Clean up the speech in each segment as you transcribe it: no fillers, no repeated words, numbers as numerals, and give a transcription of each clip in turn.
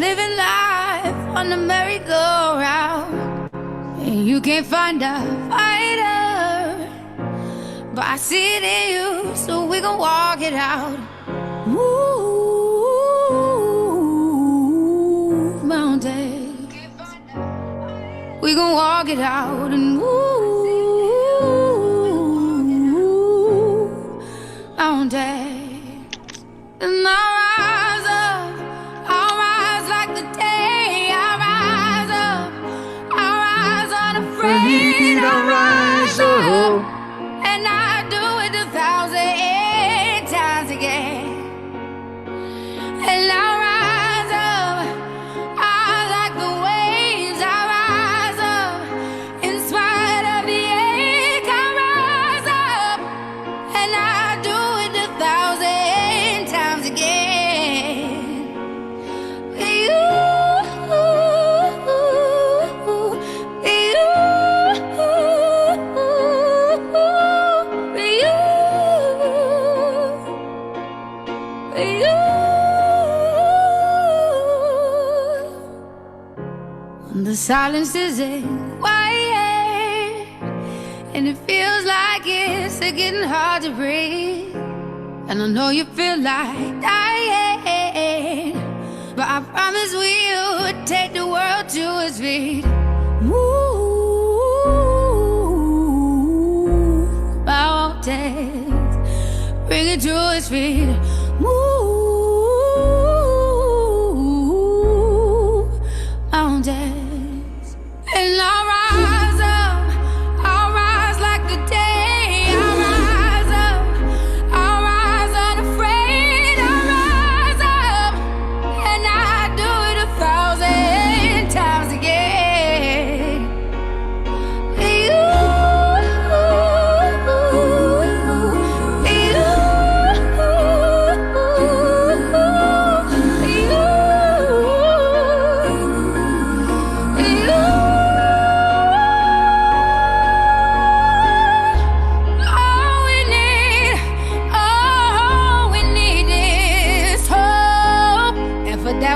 living life on the merry-go-round, and you can't find a fighter, but I see it in you, so we gon' walk it out. Move mountains, we gon' walk it out and move mountains. And I'll rise like the day. I'll rise unafraid. I'll rise up, and I do it 1,000 times again. And I'll rise up, I like the waves. I'll rise up, in spite of the ache. I'll rise up, and I do it 1,000 times again. The silence isn't quiet, and it feels like it's getting hard to breathe. And I know you feel like dying, but I promise we'll take the world to its feet. Move mountains, bring it to its feet. Move mountains. And I'll rise up, I'll rise like the day. I'll rise up, I'll rise unafraid. I'll rise up, and I do it 1,000 times again.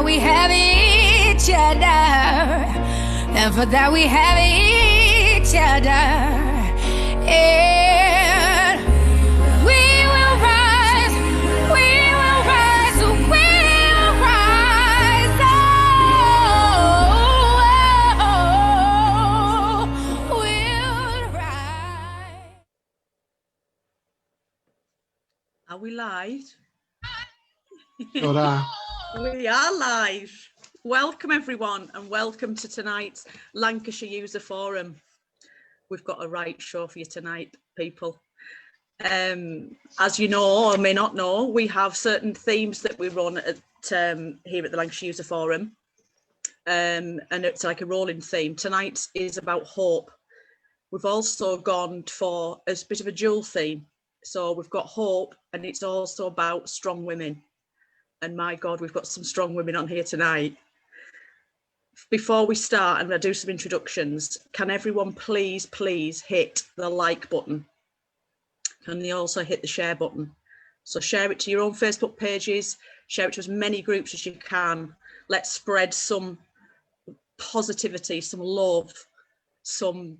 We have each other, and for that we have each other, and we will rise, we will rise, we'll rise, oh, we'll rise. Are we live? Hola. We are live. Welcome everyone, and welcome to tonight's Lancashire User Forum. We've got a right show for you tonight, people. As you know or may not know, we have certain themes that we run at here at the Lancashire User Forum, and it's like a rolling theme. Tonight is about hope. We've also gone for a bit of a dual theme. So we've got hope, and it's also about strong women. And my God, we've got some strong women on here tonight. Before we start, I'm going to do some introductions. Can everyone please hit the like button? Can they also hit the share button? So share it to your own Facebook pages, share it to as many groups as you can. Let's spread some positivity, some love, some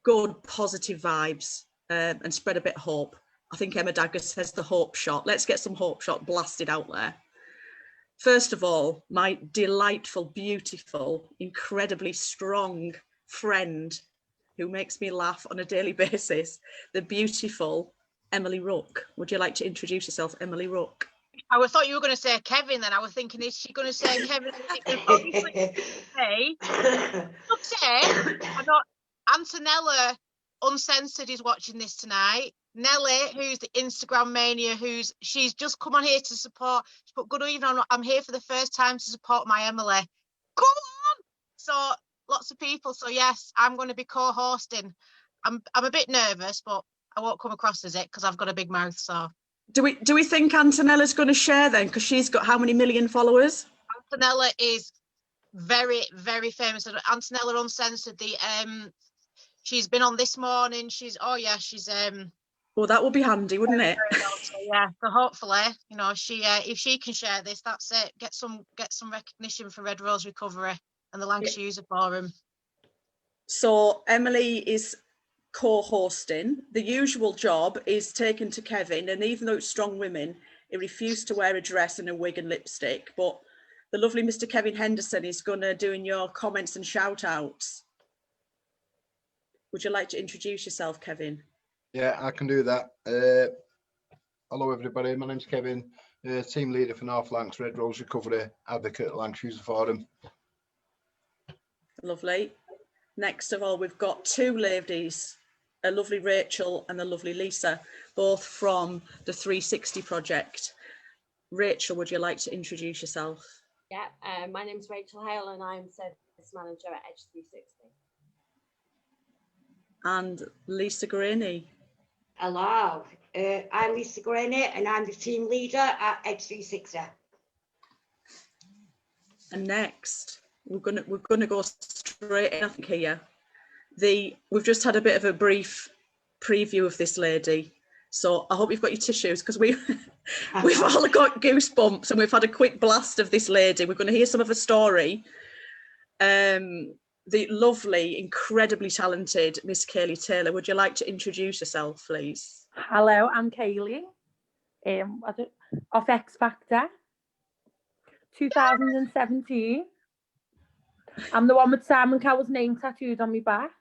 good positive vibes, and spread a bit of hope. I think Emma Dagger says the hope shot. Let's get some hope shot blasted out there. First of all, my delightful, beautiful, incredibly strong friend who makes me laugh on a daily basis, the beautiful Emily Rook. Would you like to introduce yourself, Emily Rook? I thought you were going to say Kevin, then I was thinking, is she going to say Kevin? Obviously, I know Antonella Uncensored is watching this tonight. Nelly, who's the Instagram mania, she's just come on here to support. She put, good evening, I'm here for the first time to support my Emily. Come on! So lots of people. So yes, I'm going to be co-hosting. I'm a bit nervous, but I won't come across as it because I've got a big mouth. So do we think Antonella's going to share then? Because she's got how many million followers? Antonella is very, very famous. Antonella Uncensored. She's been on this morning. She's Well, that would be handy, wouldn't it? Yeah, so hopefully, you know, she if she can share this, that's it. Get some recognition for Red Rose Recovery and the Lancashire User Forum. So Emily is co-hosting. The usual job is taken to Kevin, and even though it's strong women, he refused to wear a dress and a wig and lipstick. But the lovely Mr. Kevin Henderson is going to do your comments and shout outs. Would you like to introduce yourself, Kevin? Yeah, I can do that. Hello, everybody. My name's Kevin, team leader for North Lancs Red Rose Recovery, advocate at Lancashire User Forum. Lovely. Next of all, we've got two ladies, a lovely Rachel and a lovely Lisa, both from the 360 project. Rachel, would you like to introduce yourself? Yeah, my name's Rachel Hale and I'm service manager at Edge 360. And Lisa Graney. Hello, I'm Lisa Graney and I'm the team leader at Edge 360. And next, we're gonna go straight in, I think, here. We've just had a bit of a brief preview of this lady, so I hope you've got your tissues, because we've all got goosebumps and we've had a quick blast of this lady. We're going to hear some of her story. The lovely, incredibly talented Miss Kaylee Taylor. Would you like to introduce yourself, please? Hello, I'm Kaylee, of X Factor 2017. I'm the one with Simon Cowell's name tattooed on my back.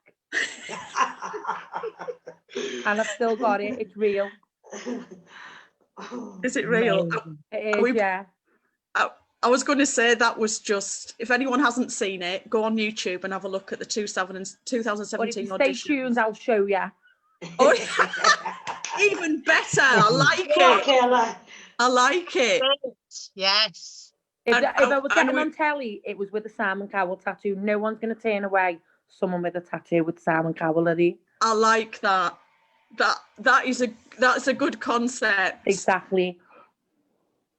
And I've still got it. It's real. Is it real? It is, yeah. I was going to say that was just, if anyone hasn't seen it, go on YouTube and have a look at the 2017 But if you audition. stay tuned, I'll show you. Oh, even better. I like it. I like it. Yes. If I was getting on telly, it was with a Simon Cowell tattoo. No one's going to turn away someone with a tattoo with Simon Cowell, are they? I like that. That's a good concept. Exactly.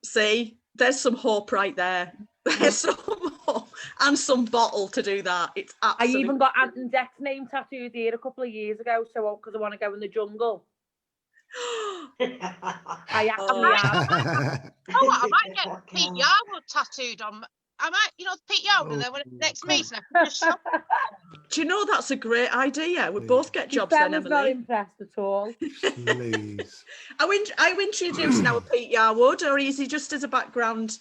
See, there's some hope right there. There's some hope and some bottle to do that. It's absolutely. I even got Ant and Dec's name tattooed here a couple of years ago, so because I want to go in the jungle. I actually am. Oh, I might get Pete Yarwood tattooed on. I might, you know, Pete Yarwood, and then when next meeting, I can just shop. Do you know that's a great idea? We both get jobs then, Emily. Not impressed at all. Please. Are we introducing now Pete Yarwood, or is he just as a background?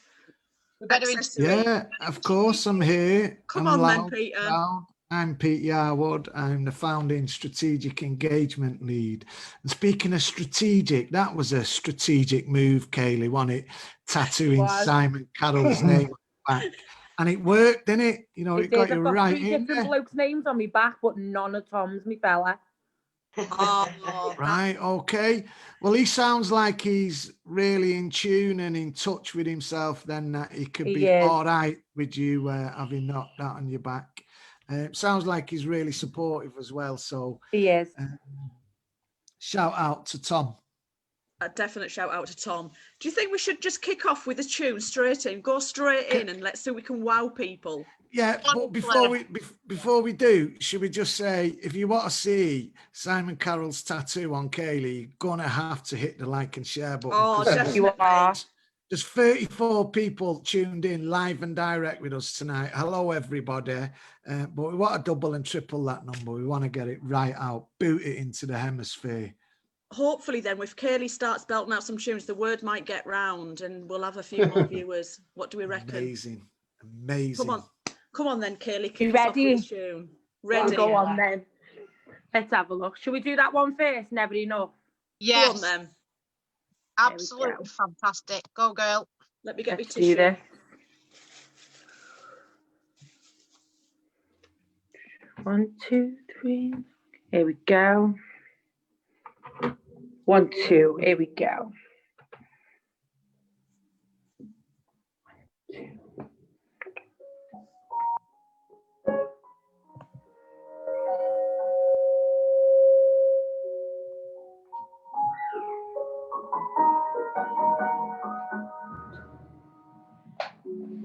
Yeah, of course, I'm here. Come on then, Peter. I'm Pete Yarwood. I'm the founding strategic engagement lead. And speaking of strategic, that was a strategic move, Kaylee, wasn't it? Tattooing Simon Carroll's name on the back. And it worked, didn't it? You know, it got you right in there. I've got 3 different blokes' names on my back, but none of Tom's, me fella. Oh. Right, okay. Well, he sounds like he's really in tune and in touch with himself, then that he could be all right with you having knocked that on your back. Sounds like he's really supportive as well. So he is. Shout out to Tom. A definite shout out to Tom. Do you think we should just kick off with a tune straight in? Go straight in and let's see if we can wow people. Yeah, but before we do, should we just say, if you want to see Simon Carroll's tattoo on Kaylee, you're gonna have to hit the like and share button. Oh, definitely. You are. There's 34 people tuned in live and direct with us tonight. Hello, everybody. But we want to double and triple that number. We want to get it right out, boot it into the hemisphere. Hopefully then, if Kaylee starts belting out some tunes, the word might get round and we'll have a few more viewers. What do we reckon? Amazing. Amazing. Come on then, Kaylee. You ready? Tune. Ready. Go on then. Let's have a look. Should we do that one first? Never enough. Yes. Go on then. Absolutely fantastic. Go, girl. Let me get Let's my tissue. do this. 1, 2, 3. Here we go. 1, 2. Here we go. 1, 2.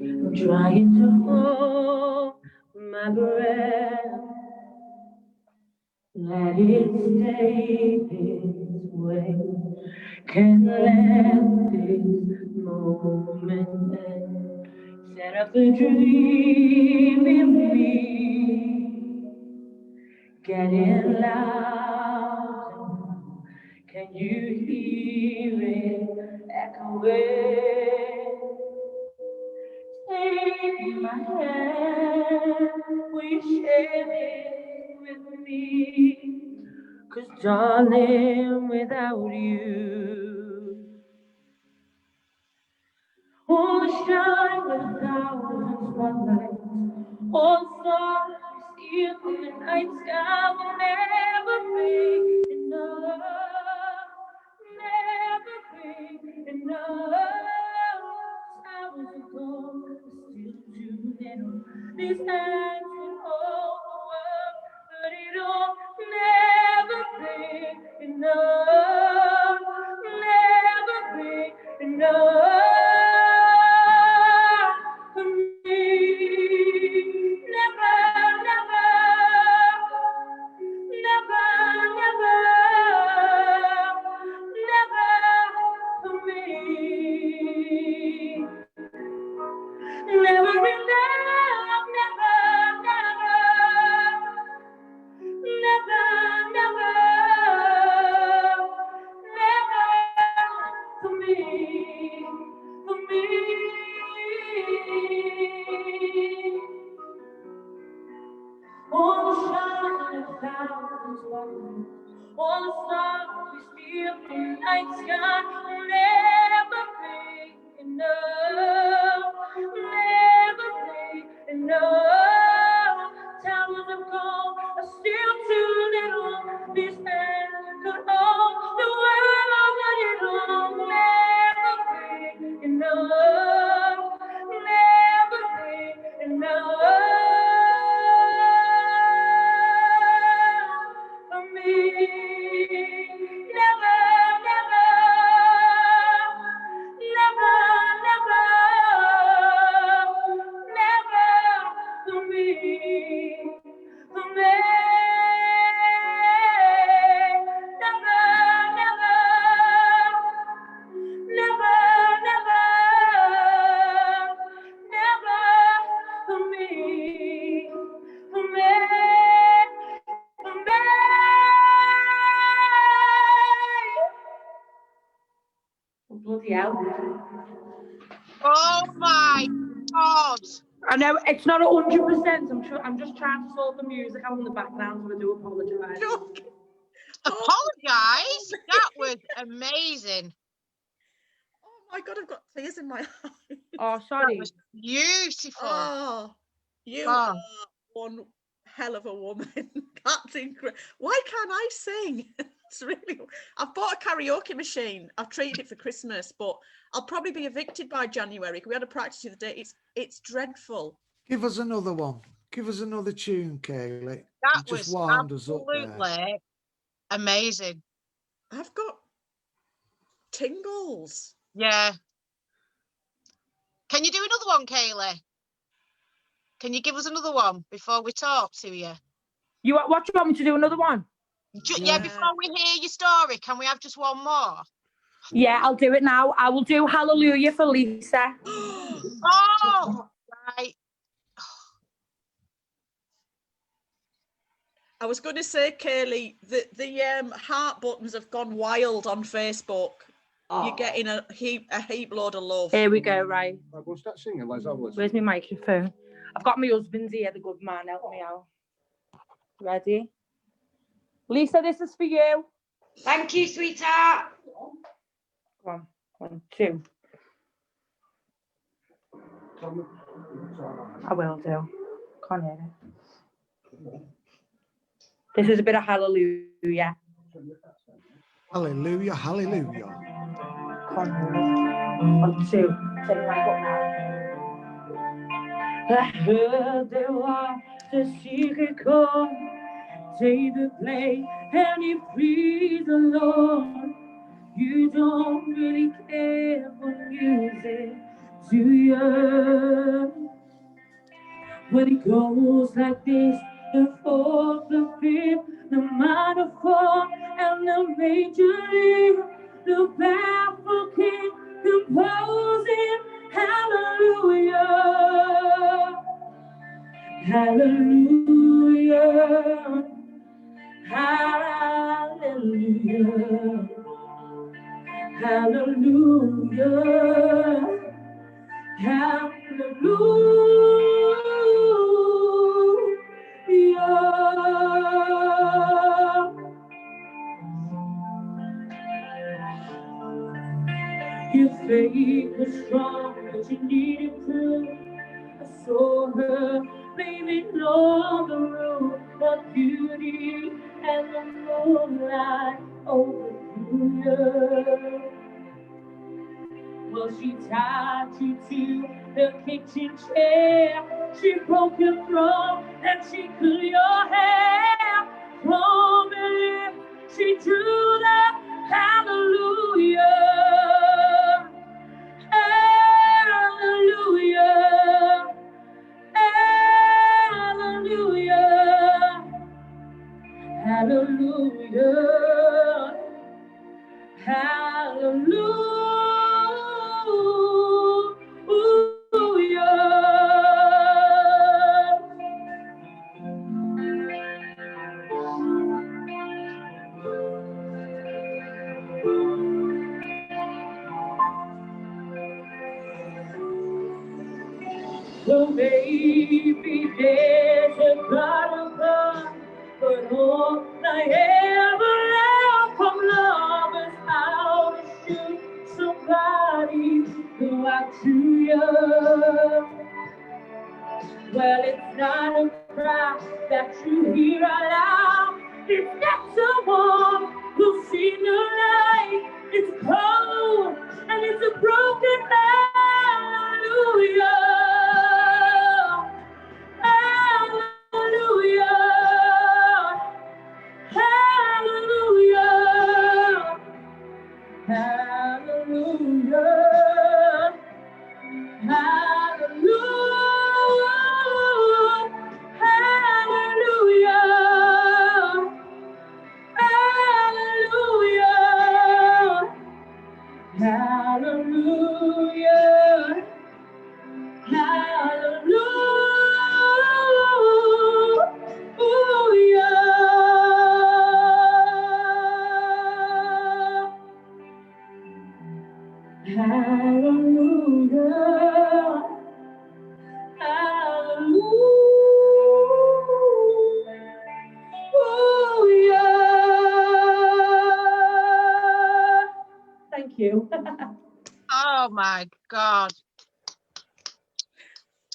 I'm trying to hold my breath, let it stay this way. Can let this moment end. Set up a dream in me, getting loud. Can you hear it echoing? Take my hand, will you share it with me? 'Cause darling, without you, all shine with a thousand spotlights, all stars we see in the night sky will never be enough, never be enough. Hours ago, still too little. These hands would hold the world, but it'll never be enough, never be enough for me. Never, never, never, never, never for me. Never enough, never, never, never, never for me, for me. All the stars in a thousand spotlights, all the stars we steal from the night sky will never be enough, never be enough. Towers of gold are still too little. These hands could hold the world, but it'll never be enough, never be enough for me. Never, never, never, never, never for me, for me. Never, never, never, never, never for me, for me, for me. Oh, bloody hell. Oh my God. I know it's not 100%. I'm just trying to sort the music out in the background, so I do apologise. Apologise. That was amazing. Oh my God, I've got tears in my eyes. Oh, That sorry. was beautiful. Oh, you Oh. are one hell of a woman. That's incredible. Why can't I sing? It's really. I've bought a karaoke machine. I've treated it for Christmas, but I'll probably be evicted by January. We had a practice the other day. It's dreadful. Give us another one. Give us another tune, Kaylee. That Just was wound us up there. absolutely amazing. I've got tingles. Yeah. Can you do another one, Kaylee? Can you give us another one before we talk to you? What do you want me to do? Another one? Yeah, before we hear your story, can we have just one more? Yeah, I'll do it now. I will do Hallelujah for Lisa. Oh, right. I was going to say, Kaylee, the heart buttons have gone wild on Facebook. Oh. You're getting a heap load of love. Here we go, right. Right, we'll start singing, Les. Where's my microphone? I've got my husband's here, the good man. Help me out. Ready? Lisa, this is for you. Thank you, sweetheart. Go on. 1, 2. I will do. Can't hear it. This is a bit of Hallelujah. Hallelujah, hallelujah. Can't hear it. 1, 2. Take my book now. I heard there was a secret chord. David play and he praised the Lord. You don't really care for music, do you? When it goes like this, the fourth, the fifth, the minor fall and the major league, the baffled king composing hallelujah, hallelujah, hallelujah, hallelujah, hallelujah. Your faith was strong, but you needed proof. I saw her leaning on the roof, the beauty and the moonlight overthrew you. Well, she tied you to the kitchen chair. She broke your throne and she cut your hair. From her lips, she drew the hallelujah. Hallelujah, hallelujah, hallelujah, well, maybe there's a God above, but all I ever love from lovers how to shoot somebody who out to you. Well, it's not a cry that you hear aloud. It's not someone who's seen the light. It's cold and it's a broken hallelujah. Hallelujah. Hallelujah. Hallelujah. Hallelujah, hallelujah, hallelujah, hallelujah, hallelujah. Hallelujah. Thank you. Oh my God.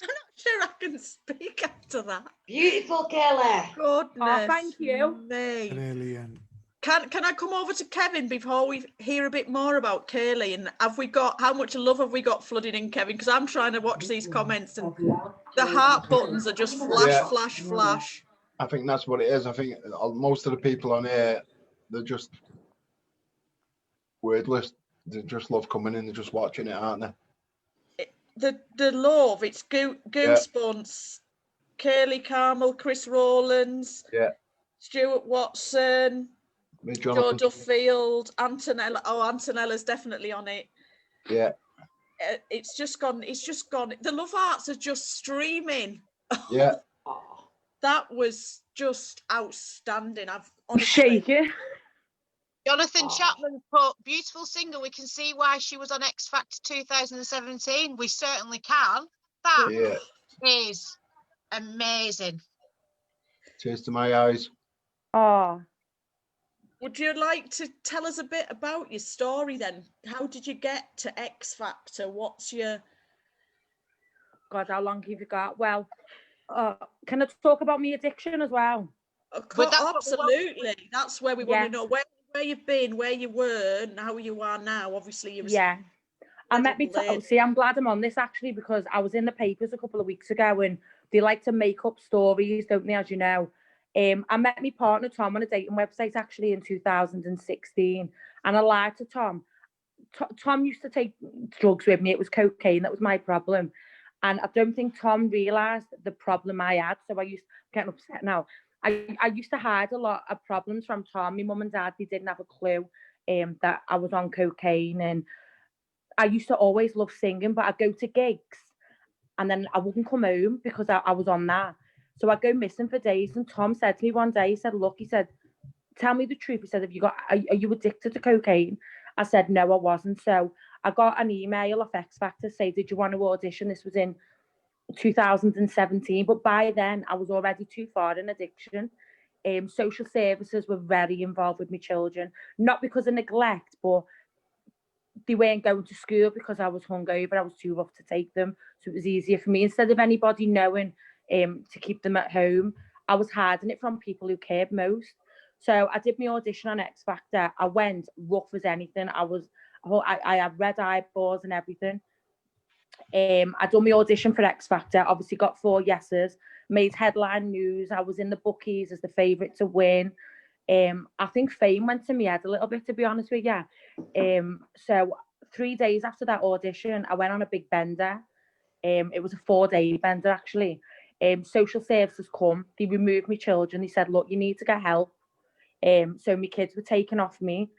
I'm not sure I can speak after that. Beautiful, Kelly. Goodness. thank you. Me. Brilliant. Can I come over to Kevin before we hear a bit more about Kaylee? And have we got, how much love have we got flooding in, Kevin? Because I'm trying to watch these comments and the heart buttons are just flash, Yeah. flash, flash. I think that's what it is. I think most of the people on here, they're just wordless. They just love coming in, they're just watching it, aren't they? The love, it's Goosebumps, Kaylee Carmel, Chris Rowlands, Stuart Watson, Joe Duffield, Antonella. Oh, Antonella's definitely on it. Yeah. It's just gone. The love hearts are just streaming. Yeah. That was just outstanding. I've honestly shaking. Jonathan Chapman put, beautiful singer. We can see why she was on X Factor 2017. We certainly can. That is amazing. Tears to my eyes. Oh. Would you like to tell us a bit about your story then? How did you get to X Factor? What's your... God, how long have you got? Well, can I talk about my addiction as well? Absolutely. That's where we want to know where you've been, where you were, and how you are now. Obviously, you're I met me. See, I'm glad I'm on this actually, because I was in the papers a couple of weeks ago, and they like to make up stories, don't they? As you know, I met my partner Tom on a dating website actually in 2016, and I lied to Tom. Tom used to take drugs with me. It was cocaine that was my problem, and I don't think Tom realised the problem I had. So I used getting upset now. I used to hide a lot of problems from Tom. My mum and dad, they didn't have a clue that I was on cocaine, and I used to always love singing, but I'd go to gigs and then I wouldn't come home because I was on that. So I'd go missing for days. And Tom said to me one day, he said, look, he said, tell me the truth. He said, are you addicted to cocaine? I said, no, I wasn't. So I got an email off X Factor say, did you want to audition? This was in 2017, but by then I was already too far in addiction. Social services were very involved with my children, not because of neglect, but they weren't going to school because I was hungover. I was too rough to take them, so it was easier for me. Instead of anybody knowing to keep them at home, I was hiding it from people who cared most. So I did my audition on X Factor. I went rough as anything. I had red eyeballs and everything. I done my audition for X Factor, obviously got 4 yeses, made headline news. I was in the bookies as the favourite to win. I think fame went to my head a little bit, to be honest with you. So 3 days after that audition, I went on a big bender. It was a 4-day bender, actually. Social services come, they removed my children. They said, look, you need to get help. So my kids were taken off me.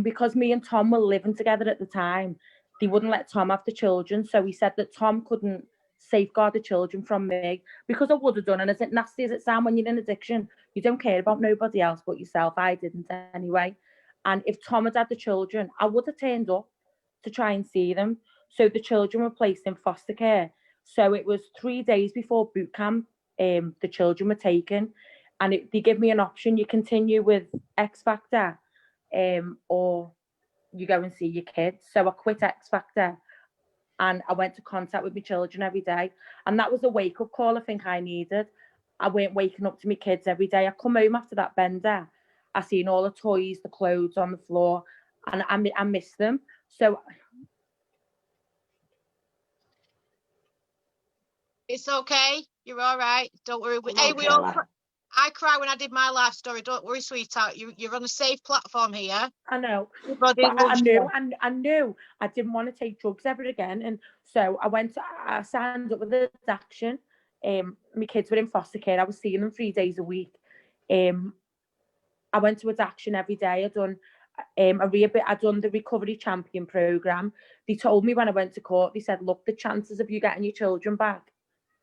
Because me and Tom were living together at the time, they wouldn't let Tom have the children. So he said that Tom couldn't safeguard the children from me, because I would have done. And as nasty as it sounds, when you're in addiction, you don't care about nobody else but yourself. I didn't anyway. And if Tom had the children, I would have turned up to try and see them. So the children were placed in foster care. So it was 3 days before boot camp, the children were taken. And they give me an option: you continue with X Factor, or you go and see your kids. So I quit X Factor and I went to contact with my children every day. And that was a wake-up call I think I needed. I weren't waking up to my kids every day. I come home after that bender, I seen all the toys, the clothes on the floor, and I missed them. So It's okay. You're all right. Don't worry. Hey, We all. I cry when I did my life story. Don't worry, sweetheart. You're on a safe platform here. I know. Everybody But loves you. I knew I didn't want to take drugs ever again. And so I signed up with addiction. My kids were in foster care. I was seeing them 3 days a week. I went to addiction every day. I'd done the recovery champion program. They told me when I went to court, they said, look, the chances of you getting your children back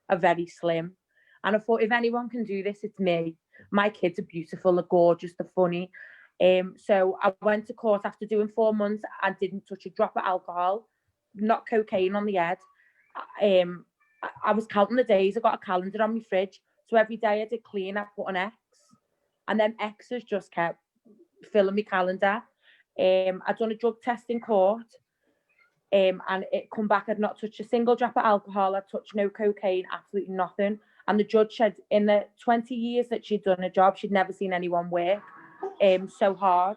are very slim. And I thought, if anyone can do this, it's me. My kids are beautiful, they're gorgeous, they're funny. So I went to court after doing 4 months and didn't touch a drop of alcohol, not cocaine on the head. I was counting the days. I got a calendar on my fridge. So every day I did clean, I put an X. And then X's just kept filling my calendar. I'd done a drug test in court. And it come back, I'd not touched a single drop of alcohol. I'd touched no cocaine, absolutely nothing. And the judge said in the 20 years that she'd done a job, she'd never seen anyone work so hard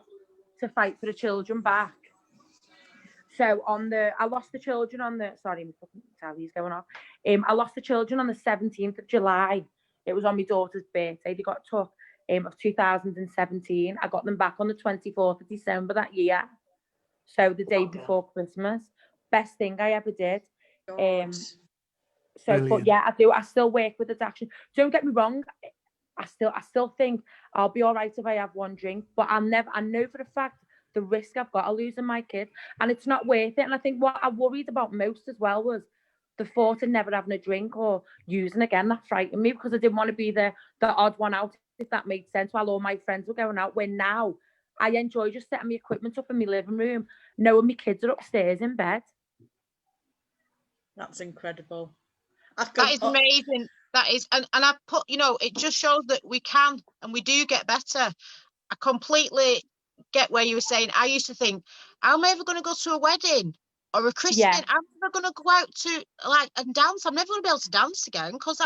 to fight for the children back. So I lost the children on the, sorry, my fucking tally's going off. I lost the children on the 17th of July. It was on my daughter's birthday. They got took of 2017. I got them back on the 24th of December that year. So the day before Christmas. Best thing I ever did. So, but yeah, I still work with addiction. Don't get me wrong. I still think I'll be all right if I have one drink, but I know for a fact the risk I've got of losing my kid, and it's not worth it. And I think what I worried about most as well was the thought of never having a drink or using again. That frightened me, because I didn't want to be the odd one out, if that made sense, while all my friends were going out. When now I enjoy just setting my equipment up in my living room, knowing my kids are upstairs in bed. That's incredible. That is amazing. That is, and I put, it just shows that we can and we do get better. I completely get where you were saying. I used to think, how am I ever going to go to a wedding or a christening? Yeah. I'm never going to go out to and dance. I'm never going to be able to dance again, because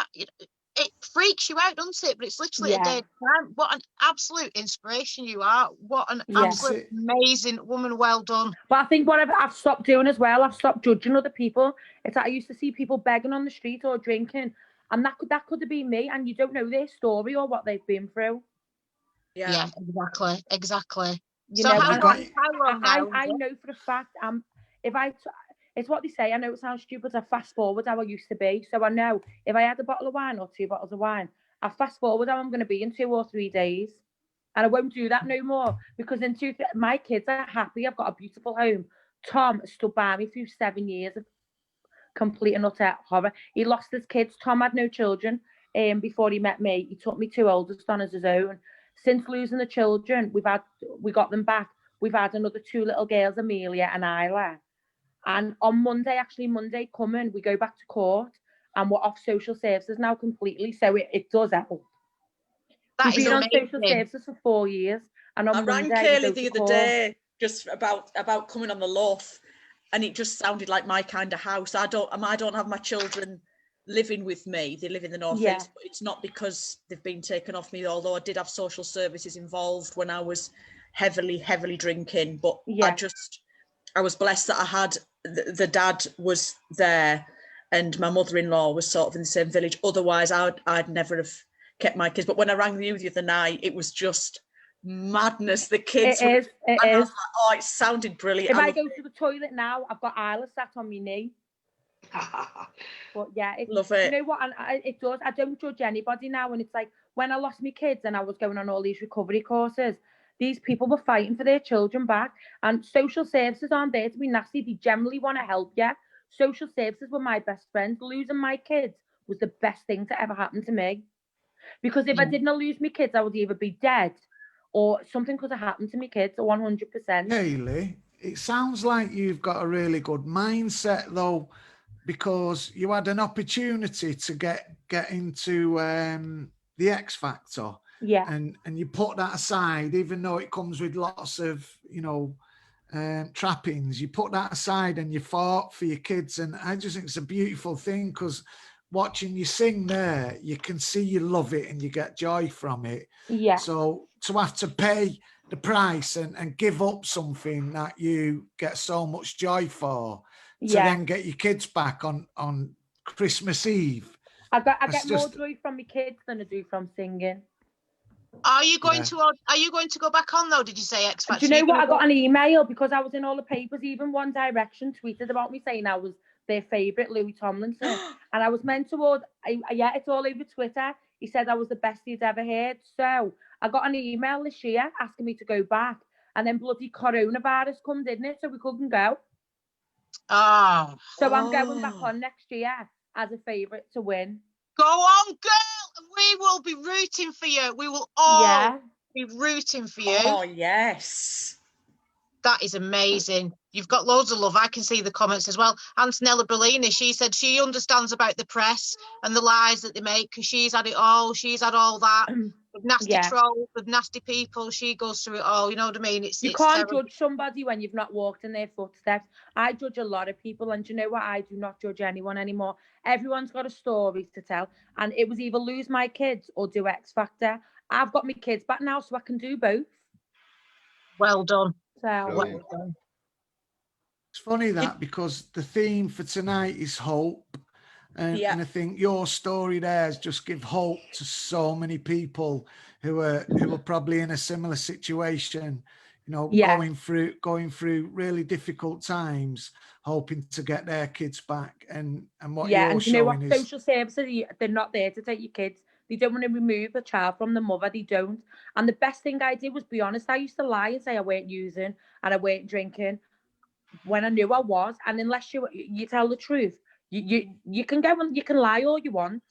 it freaks you out, doesn't it? But it's literally a day of time. What an absolute inspiration you are. What an absolute amazing woman. Well done. But I think what I've stopped doing as well, I've stopped judging other people. It's like I used to see people begging on the street or drinking, and that could have been me, and you don't know their story or what they've been through. Yeah, exactly. So how long now? I know for a fact, it's what they say. I know it sounds stupid. I fast forward how I used to be. So I know if I had a bottle of wine or 2 bottles of wine, I fast forward how I'm going to be in 2 or 3 days. And I won't do that no more, because my kids are happy. I've got a beautiful home. Tom stood by me through 7 years of complete and utter horror. He lost his kids. Tom had no children before he met me. He took me 2 oldest on as his own. Since losing the children, we got them back. We've had another 2 little girls, Amelia and Isla. And on Monday coming, we go back to court, and we're off social services now completely. So it does help. We've been on social services for 4 years, and on I rang Monday Kaylee the other day just about coming on the LUF, and it just sounded like my kind of house. I don't have my children living with me. They live in the North East, but it's not because they've been taken off me, although I did have social services involved when I was heavily drinking. But I was blessed that I had the dad was there, and my mother-in-law was sort of in the same village. Otherwise, I'd never have kept my kids. But when I rang you the other night, it was just madness. The kids I was like, oh, it sounded brilliant. If I go to the toilet now, I've got Isla sat on my knee. But yeah, love it. You know what? And it does. I don't judge anybody now. And it's like, when I lost my kids and I was going on all these recovery courses, these people were fighting for their children back. And social services aren't there to be nasty. They generally want to help you. Social services were my best friends. Losing my kids was the best thing to ever happen to me. Because if I didn't lose my kids, I would either be dead or something could have happened to my kids, 100%. Really? It sounds like you've got a really good mindset, though, because you had an opportunity to get into the X Factor. Yeah. And you put that aside, even though it comes with lots of, trappings, you put that aside and you fought for your kids. And I just think it's a beautiful thing, because watching you sing there, you can see you love it and you get joy from it. Yeah. So to have to pay the price and give up something that you get so much joy for, to then get your kids back on Christmas Eve. I get more joy from my kids than I do from singing. Are you going to go back on though? Did you say X Factor? Do you know what? I got an email because I was in all the papers. Even One Direction tweeted about me saying I was their favourite, Louis Tomlinson. And I was meant to it's all over Twitter. He said I was the best he'd ever heard. So I got an email this year asking me to go back. And then bloody coronavirus come, didn't it? So we couldn't go. Oh. So I'm going back on next year as a favourite to win. Go on, girl. We will be rooting for you. We will all be rooting for you. Oh, yes. That is amazing. You've got loads of love. I can see the comments as well. Antonella Bellini, she said she understands about the press and the lies that they make, because she's had it all. She's had all that. With nasty trolls, with nasty people. She goes through it all. You know what I mean? You can't judge somebody when you've not walked in their footsteps. I judge a lot of people, and you know what? I do not judge anyone anymore. Everyone's got a story to tell, and it was either lose my kids or do X Factor. I've got my kids back now, so I can do both. Well done. Well done. It's funny that, because the theme for tonight is hope. And I think your story there has just give hope to so many people who are probably in a similar situation, going through really difficult times, hoping to get their kids back. And what you're showing is, social services, they're not there to take your kids. They don't want to remove a child from the mother. They don't. And the best thing I did was be honest. I used to lie and say I weren't using and I weren't drinking when I knew I was. And unless you tell the truth, you can go and you can lie all you want.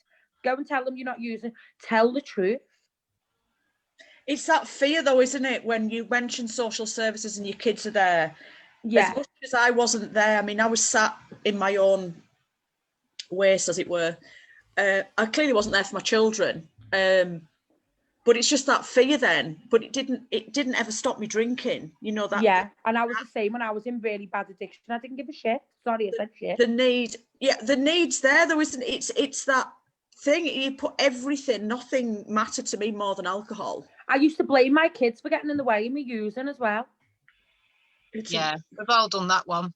Go and tell them you're not using. Tell the truth. It's that fear, though, isn't it? When you mention social services and your kids are there. Yeah. As much as I wasn't there, I mean, I was sat in my own waste, as it were. I clearly wasn't there for my children, but it's just that fear then. But it didn't ever stop me drinking, that. Yeah, and I was the same when I was in really bad addiction. I didn't give a shit. Sorry, I said shit. The need's there though, isn't it? It's that thing. You put everything. Nothing mattered to me more than alcohol. I used to blame my kids for getting in the way of me using as well. Yeah, we've all done that one.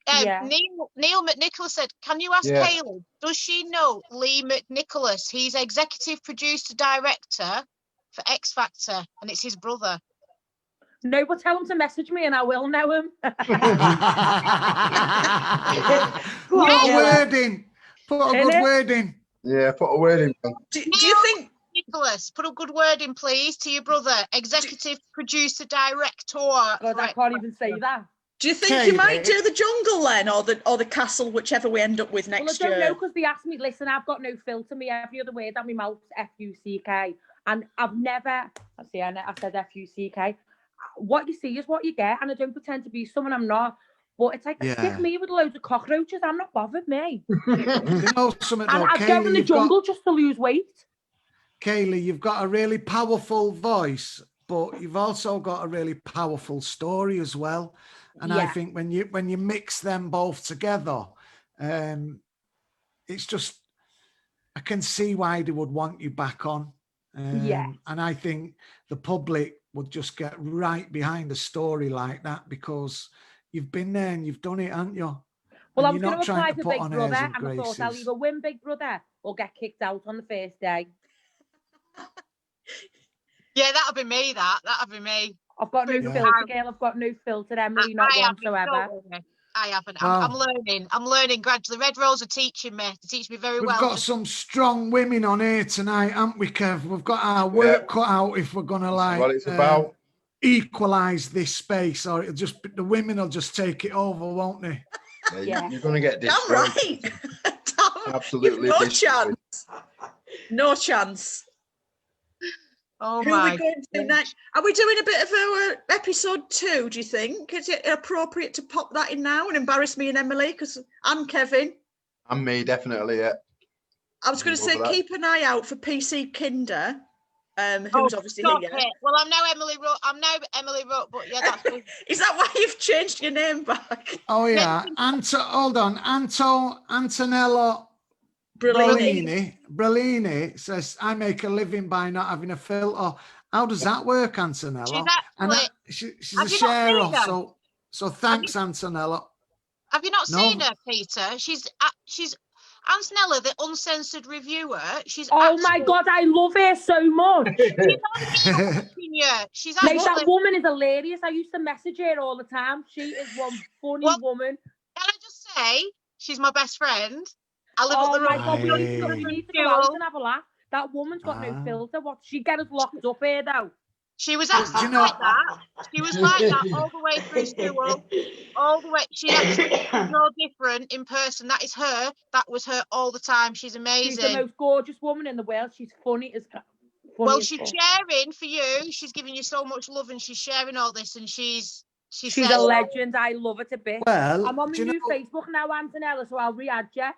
Neil McNicholas said, can you ask Kaylee, does she know Lee McNicholas? He's executive producer director for X Factor, and it's his brother. No, but tell him to message me and I will know him. Put a word in. Put a good word in. Yeah, put a word in. Do you think Nicholas, put a good word in, please, to your brother, executive producer, director. God, I can't even say that. Do you think you might do the jungle then, or the castle, whichever we end up with next year? Well, I don't know, because they asked me, listen, I've got no filter. Me, every other word out my mouth's F-U-C-K. And I've never, I said F-U-C-K. What you see is what you get, and I don't pretend to be someone I'm not. But it's like, stick me with loads of cockroaches, I'm not bothered, me. You know something, and I'd go in the jungle just to lose weight. Kaylee, you've got a really powerful voice, but you've also got a really powerful story as well. And I think when you mix them both together, it's just, I can see why they would want you back on. And I think the public would just get right behind a story like that, because you've been there and you've done it, haven't you? Well, I was going to apply for Big Brother, and I thought I'll either win Big Brother or get kicked out on the first day. Yeah, that'll be me, that'll be me. I've got no filter, girl. I've got no filter, Emily, not whatsoever. I haven't. I'm learning. I'm learning gradually. Red Rose are teaching me. They teach me very well. We've got some strong women on here tonight, haven't we, Kev? We've got our work cut out if we're going to what it's about. Equalise this space, or it'll just, the women will just take it over, won't they? You're going to get destroyed. Damn right. Absolutely. No chance. No chance. Oh Who my! Are we going to next? Are we doing a bit of a episode 2? Do you think? Is it appropriate to pop that in now and embarrass me and Emily? Because I'm Kevin. And me, definitely. Yeah. I was going to say, keep an eye out for PC Kinder, who's obviously here. Well, I'm now Emily Rook, but yeah, that's good. Is that why you've changed your name back? Oh yeah, hold on, Antonella Brellini says, I make a living by not having a filter. How does that work, Antonella? She's a sharer, so thanks, Antonella. Have you not seen her, Peter? She's Antonella, the uncensored reviewer. My God, I love her so much. She's that woman is hilarious. I used to message her all the time. She is one funny woman. Can I just say, she's my best friend. I live up the road. God, we need to go out and have a laugh. That woman's got no filter. What? She get us locked up here, though. She was actually like that. She was like that all the way through school. All the way. She actually no different in person. That is her. That was her all the time. She's amazing. She's the most gorgeous woman in the world. She's funny as she's sharing for you. She's giving you so much love, and she's sharing all this. And she's a legend. I love her to bits. Well, I'm on my new Facebook now, Antonella, so I'll re-add you.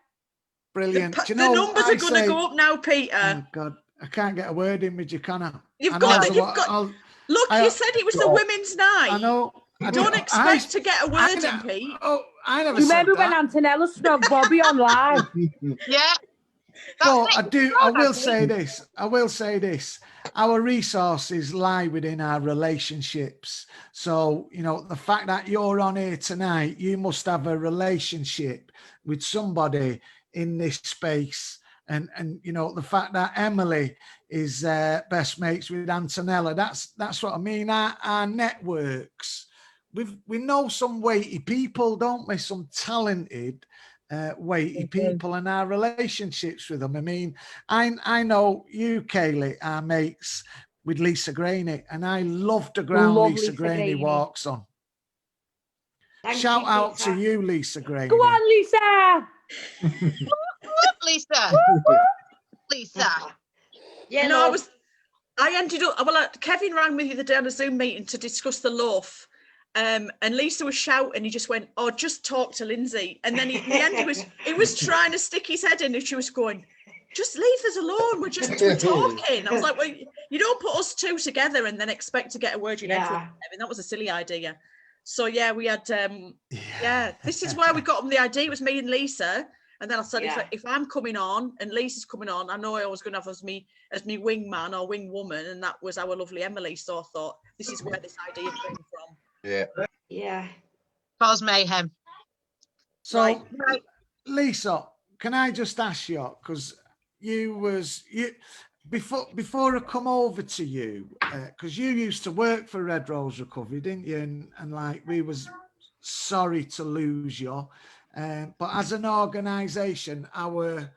Brilliant. The numbers are going to go up now, Peter. Oh God, I can't get a word in with you, can I? You've got. Look, you said it was the women's night. I know. Don't expect to get a word in, Pete. Oh, I never said that. Remember when Antonella snubbed Bobby on live? Yeah. Well, I will say this. Our resources lie within our relationships. So, the fact that you're on here tonight, you must have a relationship with somebody in this space. And the fact that Emily is best mates with Antonella, that's what I mean. Our networks, we know some weighty people, don't we? Some talented, weighty people, and our relationships with them. I mean, I know you, Kaylee, are mates with Lisa Graney, and I love the ground Lisa Graney walks on. Shout out to you, Lisa Graney. Go on, Lisa. Lisa. Yeah, no, I ended up. Well, Kevin rang me the other day on a Zoom meeting to discuss the LUF, and Lisa was shouting. He just went, "Oh, just talk to Lindsay." And then in the end, he was trying to stick his head in, and she was going, "Just leave us alone. We're talking." I was like, "Well, you don't put us two together and then expect to get a word in." I mean, that was a silly idea. So yeah, we had. This is where we got the idea. It was me and Lisa. And then I said, if I'm coming on and Lisa's coming on, I know I was going to have as me wingman or wing woman, and that was our lovely Emily. So I thought, this is where this idea came from. Yeah. Yeah. Cause mayhem. So, Lisa, can I just ask you, because before I come over to you, because you used to work for Red Rose Recovery, didn't you? And like, we was sorry to lose you. But as an organisation, our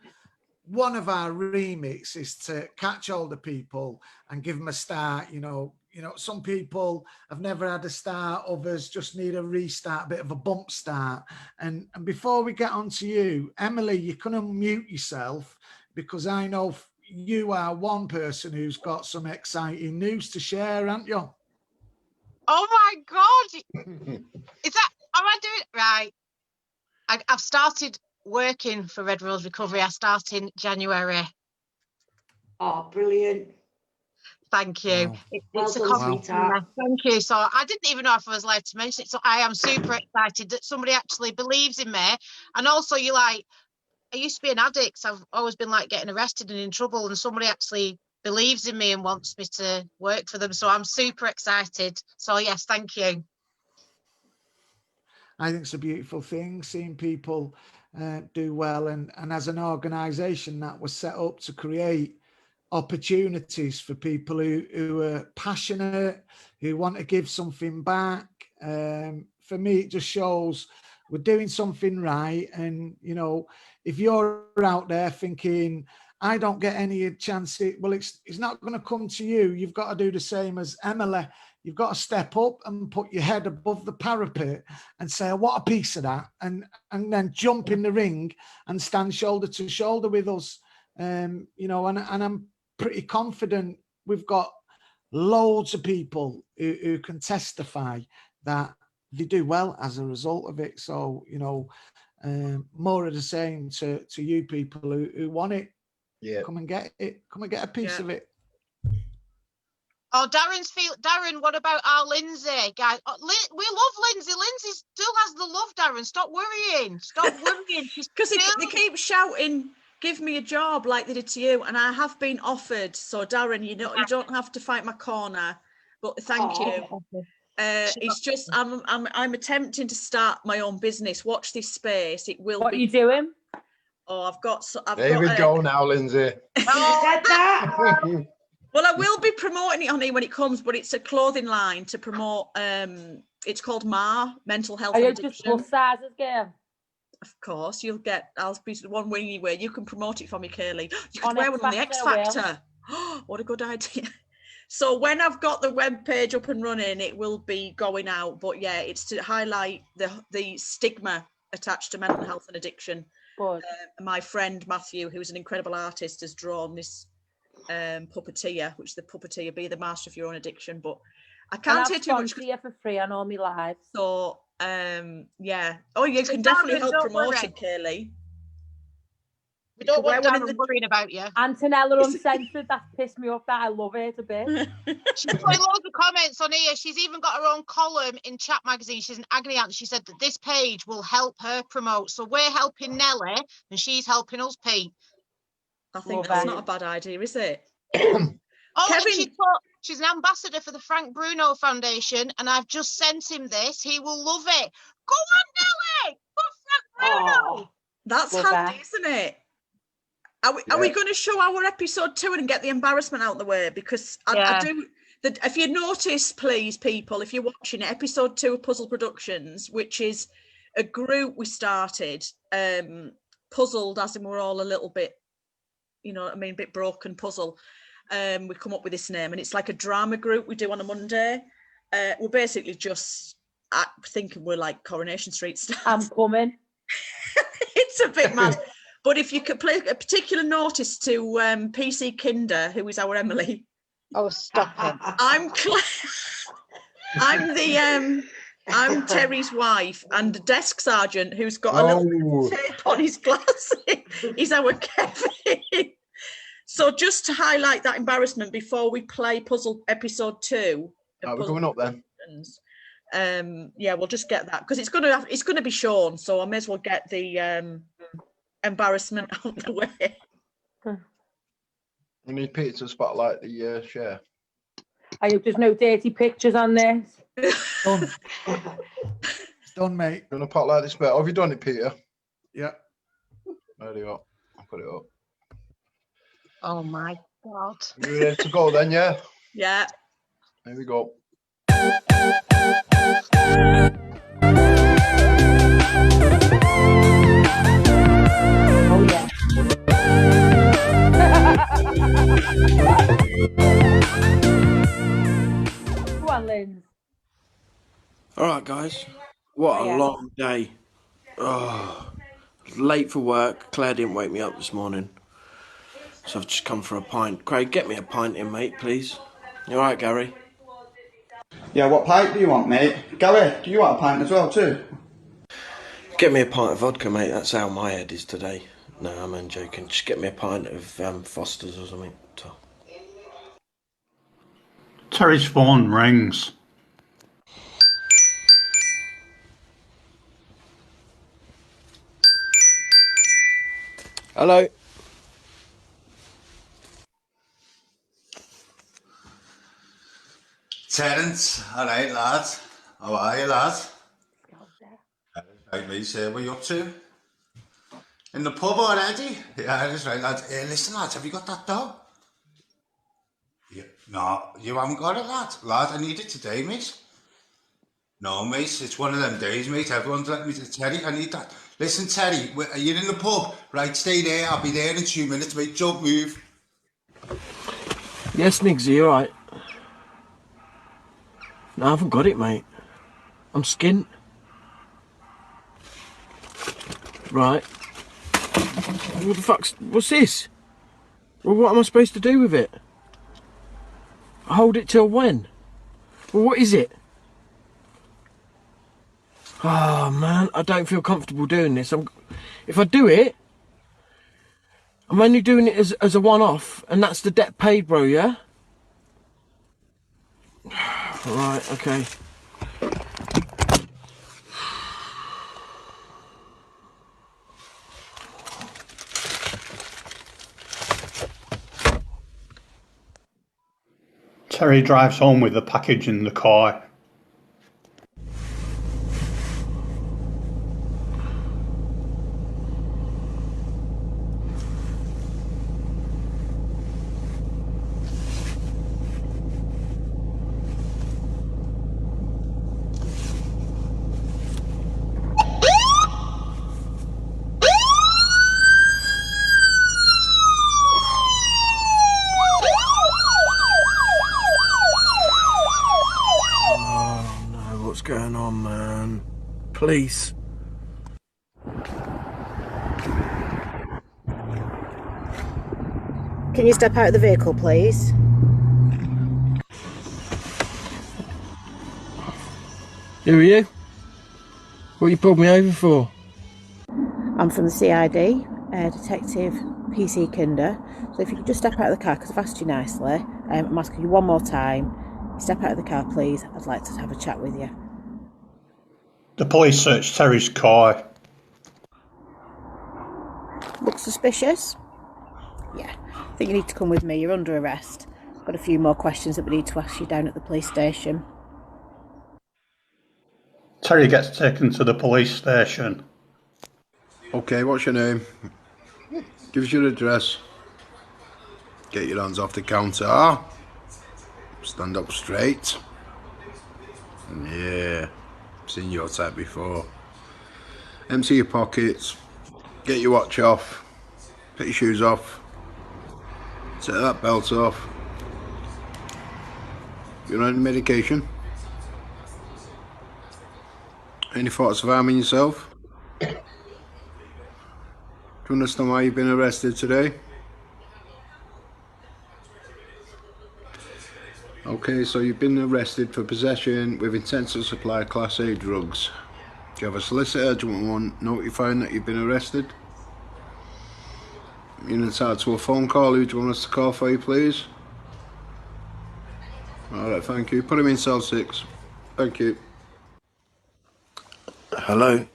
one of our remits is to catch older people and give them a start. You know, some people have never had a start, others just need a restart, a bit of a bump start. And before we get on to you, Emily, you can unmute yourself, because I know you are one person who's got some exciting news to share, aren't you? Oh my God. Is that, am I doing it right? I've started working for Red Rose Recovery. I start in January. Oh, brilliant. Thank you. Wow. It's a Well done, sweetheart. Thank you. So I didn't even know if I was allowed to mention it. So I am super excited that somebody actually believes in me. And also, you're like, I used to be an addict. I've always been like getting arrested and in trouble, and somebody actually believes in me and wants me to work for them. So I'm super excited. So yes, thank you. I think it's a beautiful thing, seeing people do well. And as an organisation that was set up to create opportunities for people who are passionate, who want to give something back. For me, it just shows we're doing something right. And, you know, if you're out there thinking, I don't get any chance, well, it's not going to come to you. You've got to do the same as Emily. You've got to step up and put your head above the parapet and say, I want a piece of that, and then jump in the ring and stand shoulder to shoulder with us. You know, and I'm pretty confident we've got loads of people who can testify that they do well as a result of it. So, you know, more of the same to you people who want it. Yeah. Come and get it. Come and get a piece of it. Oh, Darren, what about our Lindsay, guys? Oh, we love Lindsay. Lindsay still has the love, Darren. Stop worrying. Stop worrying. Because they keep shouting, give me a job, like they did to you, and I have been offered. So Darren, you don't have to fight my corner, but thank you. It's just I'm attempting to start my own business. Watch this space. It will. What be. Are you doing? Oh, There we go now, Lindsay. Well, I will be promoting it on here when it comes, but it's a clothing line to promote. It's called Mental Health and Addiction. Just plus sizes, girl? Of course, I'll be the one wingy way. You can promote it for me, Kaylee. You could wear one on the X Factor. What a good idea. So when I've got the web page up and running, it will be going out. But yeah, it's to highlight the stigma attached to mental health and addiction. My friend Matthew, who's an incredible artist, has drawn this puppeteer, which the puppeteer be the master of your own addiction. But I can't say too much for free on all my lives. So yeah. Oh, you can definitely help promote it, Kaylee. We don't want Darren worrying about you. Antonella Uncensored, that pissed me off. That I love it a bit. She's put loads of comments on here. She's even got her own column in Chat Magazine. She's an agony aunt. She said that this page will help her promote. So we're helping Nelly and she's helping us, Pete. I think that's not a bad idea, is it? Kevin, she's an ambassador for the Frank Bruno Foundation, and I've just sent him this. He will love it. Go on, Nelly! Go Frank Bruno! That's handy, isn't it? Are we going to show our episode 2 and get the embarrassment out of the way? Because I do. If you notice, please, people, if you're watching it, episode 2 of Puzzle Productions, which is a group we started, puzzled, as in we're all a little bit, you know what I mean, a bit broken puzzle. We come up with this name, and it's like a drama group we do on a Monday. We're basically just thinking we're like Coronation Street stars. I'm coming. It's a bit mad. But if you could play a particular notice to PC Kinder, who is our Emily. Oh, stop it. I'm Terry's wife, and the desk sergeant who's got a little tape on his glasses is our Kevin. So just to highlight that embarrassment before we play puzzle episode 2. We're coming up then. Yeah, we'll just get that because it's gonna be shown, so I may as well get the embarrassment out of the way. We need Peter to spotlight the share. I hope there's no dirty pictures on this. Done. It's done, mate. You want to spotlight this bit? Have you done it, Peter? Yeah. There you go. I'll put it up. Oh my God. You ready to go then, yeah? Yeah. There we go. Oh yeah. right, guys. What a Hiya. long day. Oh, late for work. Claire didn't wake me up this morning, so I've just come for a pint. Craig, get me a pint in, mate, please. You all right, Gary? Yeah, what pint do you want, mate? Gary, do you want a pint as well, too? Get me a pint of vodka, mate. That's how my head is today. No, I'm only joking. Just get me a pint of Foster's or something. Terry's phone rings. Hello. Terence, all right, lad. How are you, lad? Right, mate, what are you up to? In the pub already? Yeah, that's right, lad. Hey, listen, lads, have you got that dough? Yeah. No, you haven't got it, lad. Lad, I need it today, mate. No, mate, it's one of them days, mate. Everyone's letting me to Terry, I need that. Listen, Terry, are you in the pub? Right, stay there. I'll be there in 2 minutes, mate. Don't move. Yes, Niggsy, you all right? No, I haven't got it, mate. I'm skint. Right. What the fuck's... What's this? Well, what am I supposed to do with it? Hold it till when? Well, what is it? Oh, man, I don't feel comfortable doing this. If I do it, I'm only doing it as a one-off, and that's the debt paid, bro, yeah? Right, okay. Terry drives home with the package in the car. What's going on, man? Police. Can you step out of the vehicle, please? Who are you? What you pulled me over for? I'm from the CID, Detective PC Kinder. So if you could just step out of the car, because I've asked you nicely. I'm asking you one more time. Step out of the car, please. I'd like to have a chat with you. The police searched Terry's car. Looks suspicious? Yeah. I think you need to come with me. You're under arrest. I've got a few more questions that we need to ask you down at the police station. Terry gets taken to the police station. Okay, what's your name? Give us your address. Get your hands off the counter. Stand up straight. Yeah, seen your type before. Empty your pockets. Get your watch off. Put your shoes off. Take that belt off. You're on any medication? Any thoughts of harming yourself? Do you understand why you've been arrested today? Okay, so you've been arrested for possession with intent to supply Class A drugs. Do you have a solicitor? Do you want one notifying that you've been arrested? You're entitled to a phone call. Who do you want us to call for you, please? Alright, thank you. Put him in cell 6. Thank you. Hello?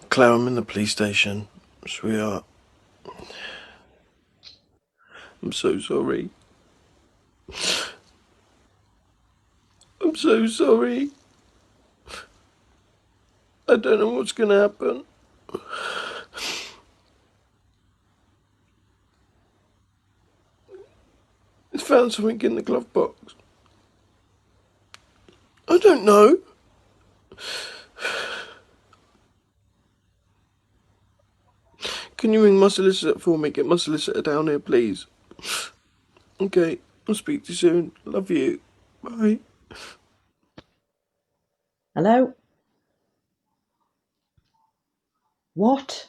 Claire, I'm in the police station. Sweetheart. I'm so sorry. I'm so sorry. I don't know what's going to happen. I found something in the glove box. I don't know. Can you ring my solicitor for me? Get my solicitor down here, please. Okay, I'll speak to you soon. Love you. Bye. Hello? What?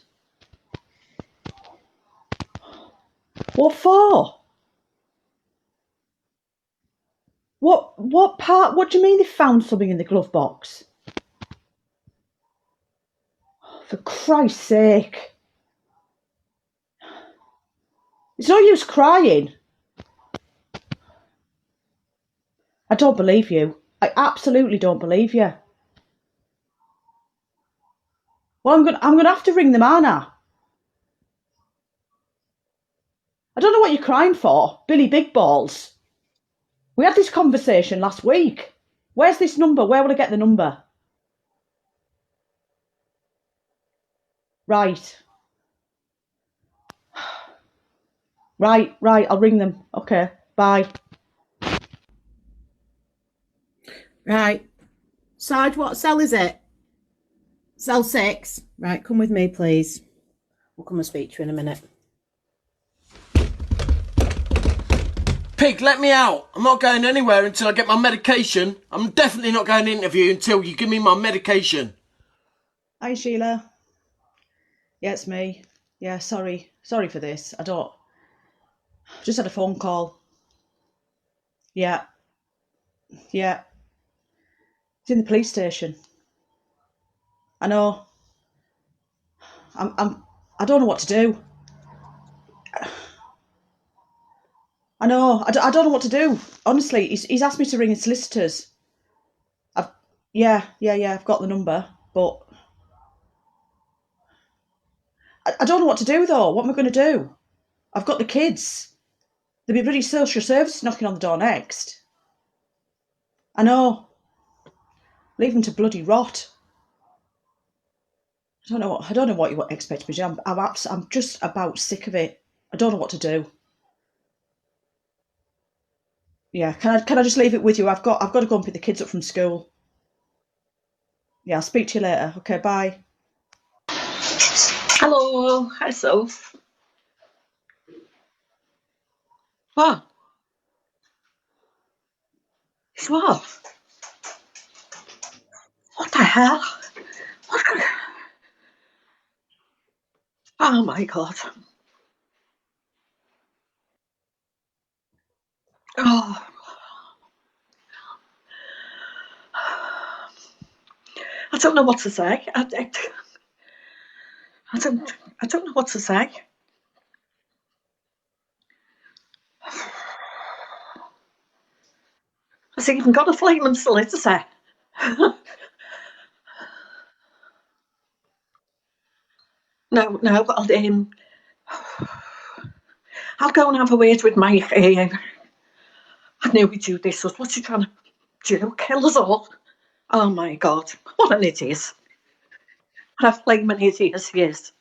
What for? What part? What do you mean they found something in the glove box? For Christ's sake. It's no use crying. I don't believe you. I absolutely don't believe you. Well, I'm gonna have to ring them, aren't I? I don't know what you're crying for, Billy Big Balls. We had this conversation last week. Where's this number? Where will I get the number? Right. Right, I'll ring them. Okay, bye. Right. Sarge, what cell is it? Cell 6. Right, come with me, please. We'll come and speak to you in a minute. Pig, let me out. I'm not going anywhere until I get my medication. I'm definitely not going to interview until you give me my medication. Hi, Sheila. Yeah, it's me. Yeah, sorry for this. Just had a phone call. Yeah. It's in the police station. I know. I don't know what to do. I know. I don't know what to do. Honestly, he's asked me to ring his solicitors. I've got the number, but I don't know what to do though. What am I going to do? I've got the kids. There'll be bloody social services knocking on the door next. I know. Leave them to bloody rot. I don't know what you expect me to do. I'm just about sick of it. I don't know what to do. Yeah, can I just leave it with you? I've got to go and pick the kids up from school. Yeah, I'll speak to you later. Okay, bye. Hello, hi Soph. What? It's what? What the hell? Oh my god. Oh. I don't know what to say. I don't know what to say. Has he even got a flaming solicitor? No, I'll go and have a word with Mike. I knew we'd do this. What's he trying to do? Kill us all? Oh my god, what an idiot. What a flaming idiot he is.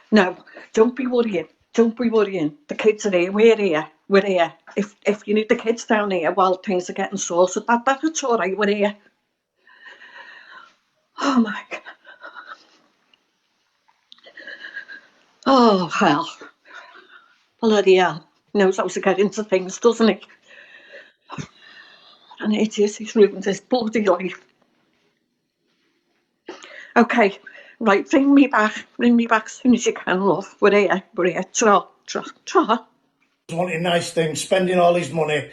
No, don't be worrying. Don't be worrying. The kids are here. We're here. We're here. If you need the kids down here while things are getting sorted, that's all right. We're here. Oh my god. Oh hell. Bloody hell. He knows how to get into things, doesn't he? And it is. He's ruined his bloody life. Okay. Right, bring me back as soon as you can, love. We're here. Tra. Wanting nice things, spending all his money.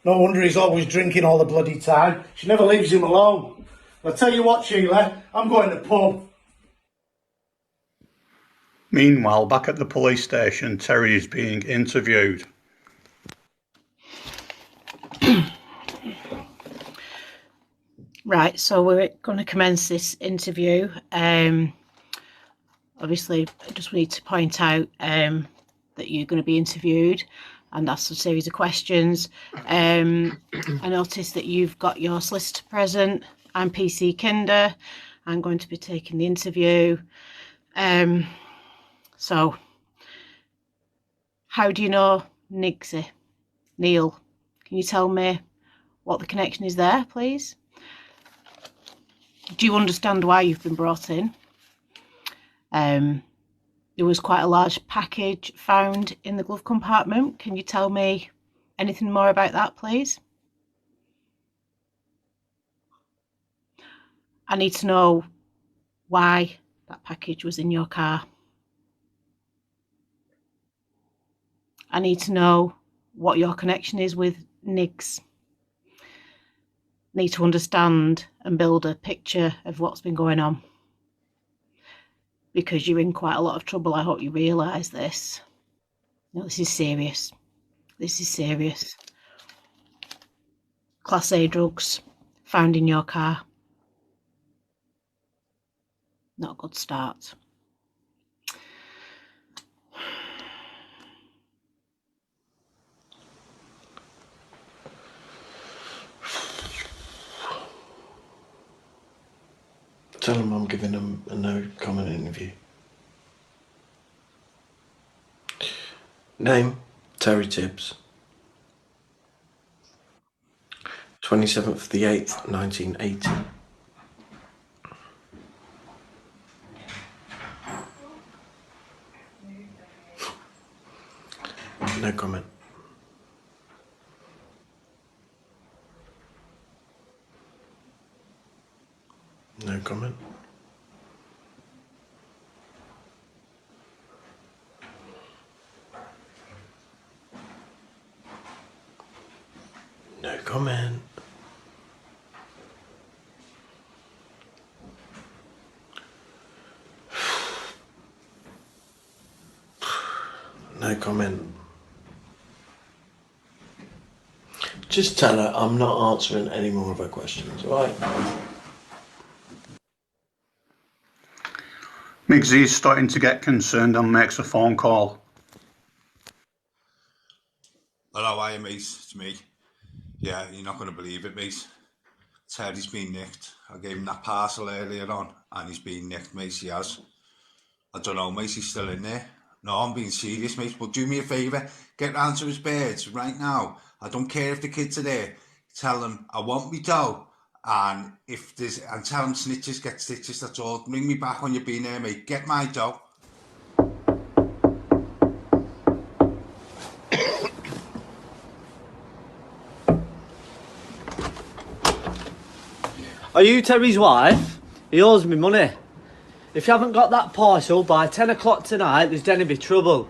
No wonder he's always drinking all the bloody time. She never leaves him alone. I'll tell you what, Sheila, I'm going to pub. Meanwhile, back at the police station, Terry is being interviewed. Right, so we're going to commence this interview. Obviously, I just need to point out that you're going to be interviewed and asked a series of questions. I noticed that you've got your solicitor present. I'm PC Kinder. I'm going to be taking the interview. So, how do you know Nigsy? Neil, can you tell me what the connection is there, please? Do you understand why you've been brought in? There was quite a large package found in the glove compartment. Can you tell me anything more about that, please? I need to know why that package was in your car. I need to know what your connection is with Niggs. Need to understand and build a picture of what's been going on. Because you're in quite a lot of trouble. I hope you realise this. No, this is serious. This is serious. Class A drugs found in your car. Not a good start. Tell them I'm giving them a no comment interview. Name, Terry Tibbs. 27th of the 8th, 1980. No comment. No comment. No comment. No comment. Just tell her I'm not answering any more of her questions, alright? Miggsy's starting to get concerned and makes a phone call. Hello, hiya, mate. It's me. Yeah, you're not going to believe it, mate. Terry's been nicked. I gave him that parcel earlier on, and he's been nicked, mate. He has. I don't know, mate. He's still in there. No, I'm being serious, mate. But do me a favour. Get round to his birds right now. I don't care if the kids are there. Tell them I want me dough. And if there's, and tell them snitches get stitches. That's all. Ring me back when you've been there, mate. Get my dough. Are you Terry's wife? He owes me money. If you haven't got that parcel by 10 o'clock tonight, there's going to be trouble.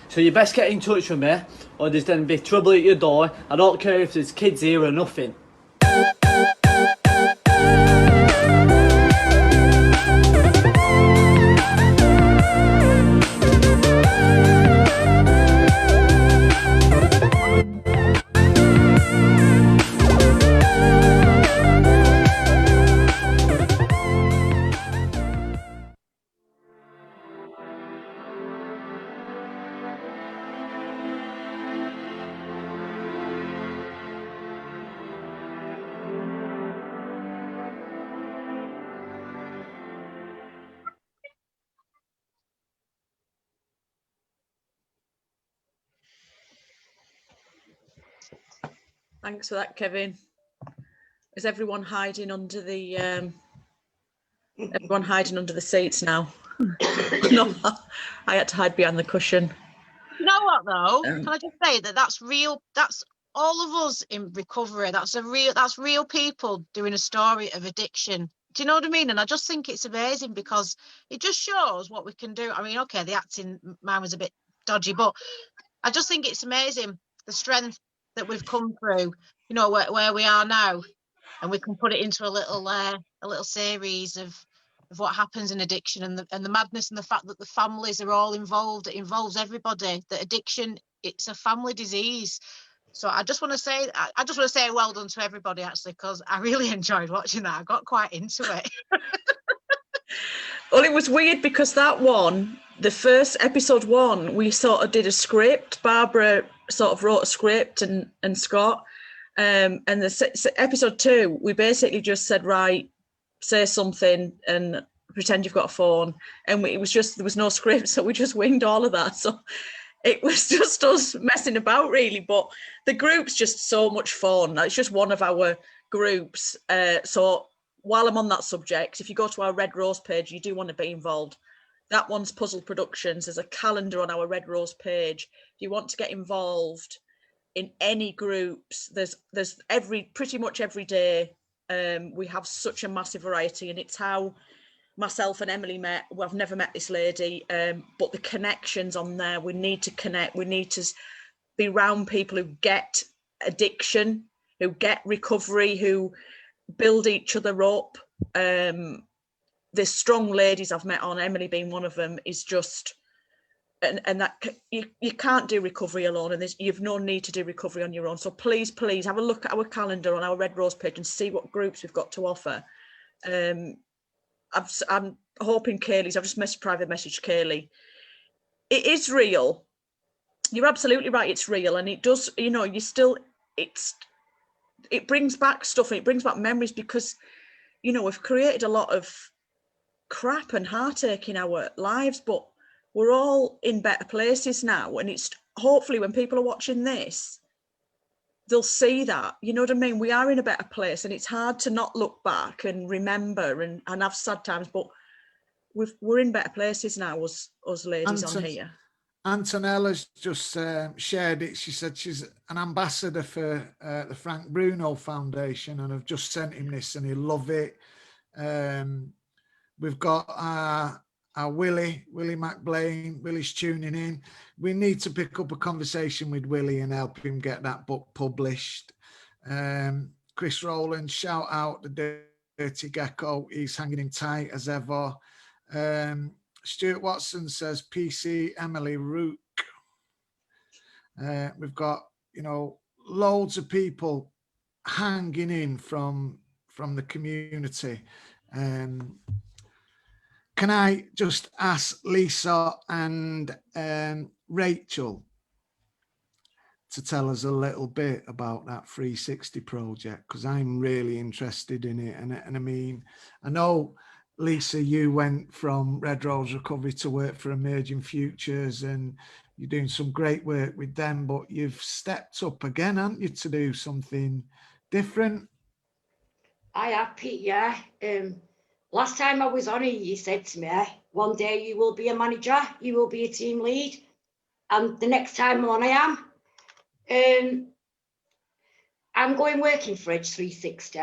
So you best get in touch with me, or there's going to be trouble at your door. I don't care if there's kids here or nothing. Thanks for that, Kevin. Is everyone hiding under the seats now? No, I had to hide behind the cushion. You know what though? Can I just say that that's real? That's all of us in recovery. That's real people doing a story of addiction. Do you know what I mean? And I just think it's amazing because it just shows what we can do. I mean, okay, the acting, mine was a bit dodgy, but I just think it's amazing the strength that we've come through. You know where we are now, and we can put it into a little series of what happens in addiction and the madness and the fact that the families are all involved. It involves everybody. That addiction, it's a family disease. So I just want to say well done to everybody actually, because I really enjoyed watching that. I got quite into it. Well, it was weird because that one, the first episode 1, we sort of did a script. Barbara sort of wrote a script and Scott. And the episode 2, we basically just said, right, say something and pretend you've got a phone. And it was just, there was no script, so we just winged all of that. So it was just us messing about, really. But the group's just so much fun. It's just one of our groups. So while I'm on that subject, if you go to our Red Rose page, you do want to be involved. That one's Puzzle Productions. There's a calendar on our Red Rose page. If you want to get involved in any groups, there's pretty much every day We have such a massive variety, and it's how myself and Emily met. Well, I've never met this lady, but the connections on there, we need to connect. We need to be around people who get addiction, who get recovery, who build each other up. The strong ladies I've met on, Emily being one of them, is just, and that you can't do recovery alone, and you've no need to do recovery on your own. So please have a look at our calendar on our Red Rose page and see what groups we've got to offer. I'm hoping Kaylee's, I've just private messaged Kaylee. It is real. You're absolutely right, it's real, and it does, you know, it brings back stuff, and it brings back memories, because, you know, we've created a lot of crap and heartache in our lives, but we're all in better places now, and it's hopefully when people are watching this, they'll see that, you know what I mean? We are in a better place, and it's hard to not look back and remember and have sad times, but we're in better places now, us ladies on here. Antonella's just shared it. She said she's an ambassador for the Frank Bruno Foundation, and I've just sent him this and he'll love it. We've got our Willie McBlain. Willie's tuning in. We need to pick up a conversation with Willie and help him get that book published. Chris Rowland, shout out the Dirty Gecko. He's hanging in tight as ever. Stuart Watson says PC Emily Rook. We've got, you know, loads of people hanging in from the community. Can I just ask Lisa and Rachel to tell us a little bit about that 360 project, because I'm really interested in it. And I mean, I know, Lisa, you went from Red Rose Recovery to work for Emerging Futures, and you're doing some great work with them, but you've stepped up again, haven't you, to do something different? I have, Pete, yeah. Last time I was on here, you said to me, one day you will be a manager, you will be a team lead. And the next time I'm on, I am. I'm going working for Edge 360,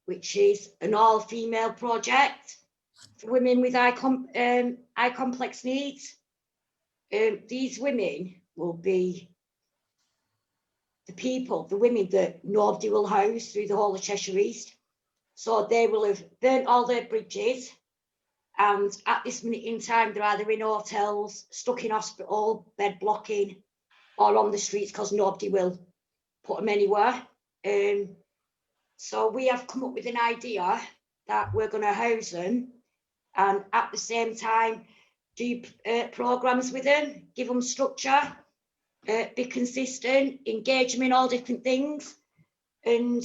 which is an all-female project for women with eye complex needs. These women will be the women that nobody will house through the whole of Cheshire East. So they will have burnt all their bridges, and at this minute in time, they're either in hotels, stuck in hospital, bed blocking, or on the streets because nobody will put them anywhere. So we have come up with an idea that we're going to house them, and at the same time do programs with them, give them structure, be consistent, engage them in all different things. And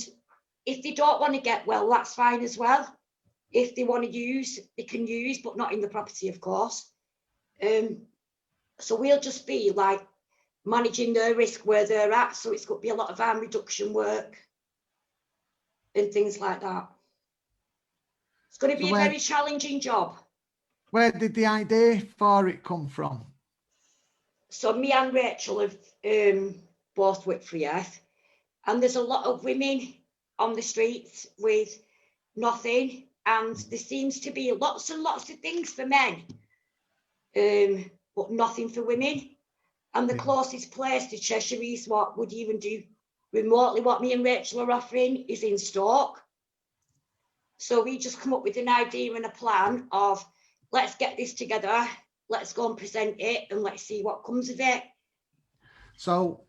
if they don't want to get well, that's fine as well. If they want to use, they can use, but not in the property, of course. So we'll just be like managing their risk where they're at. So it's going to be a lot of harm reduction work and things like that. It's going to be a very challenging job. Where did the idea for it come from? So me and Rachel have both worked for years, and there's a lot of women on the streets with nothing, and there seems to be lots and lots of things for men, but nothing for women. And the closest place to Cheshire East what would even do remotely what me and Rachel are offering is in Stoke. So we just come up with an idea and a plan of, let's get this together, let's go and present it, and let's see what comes of it. So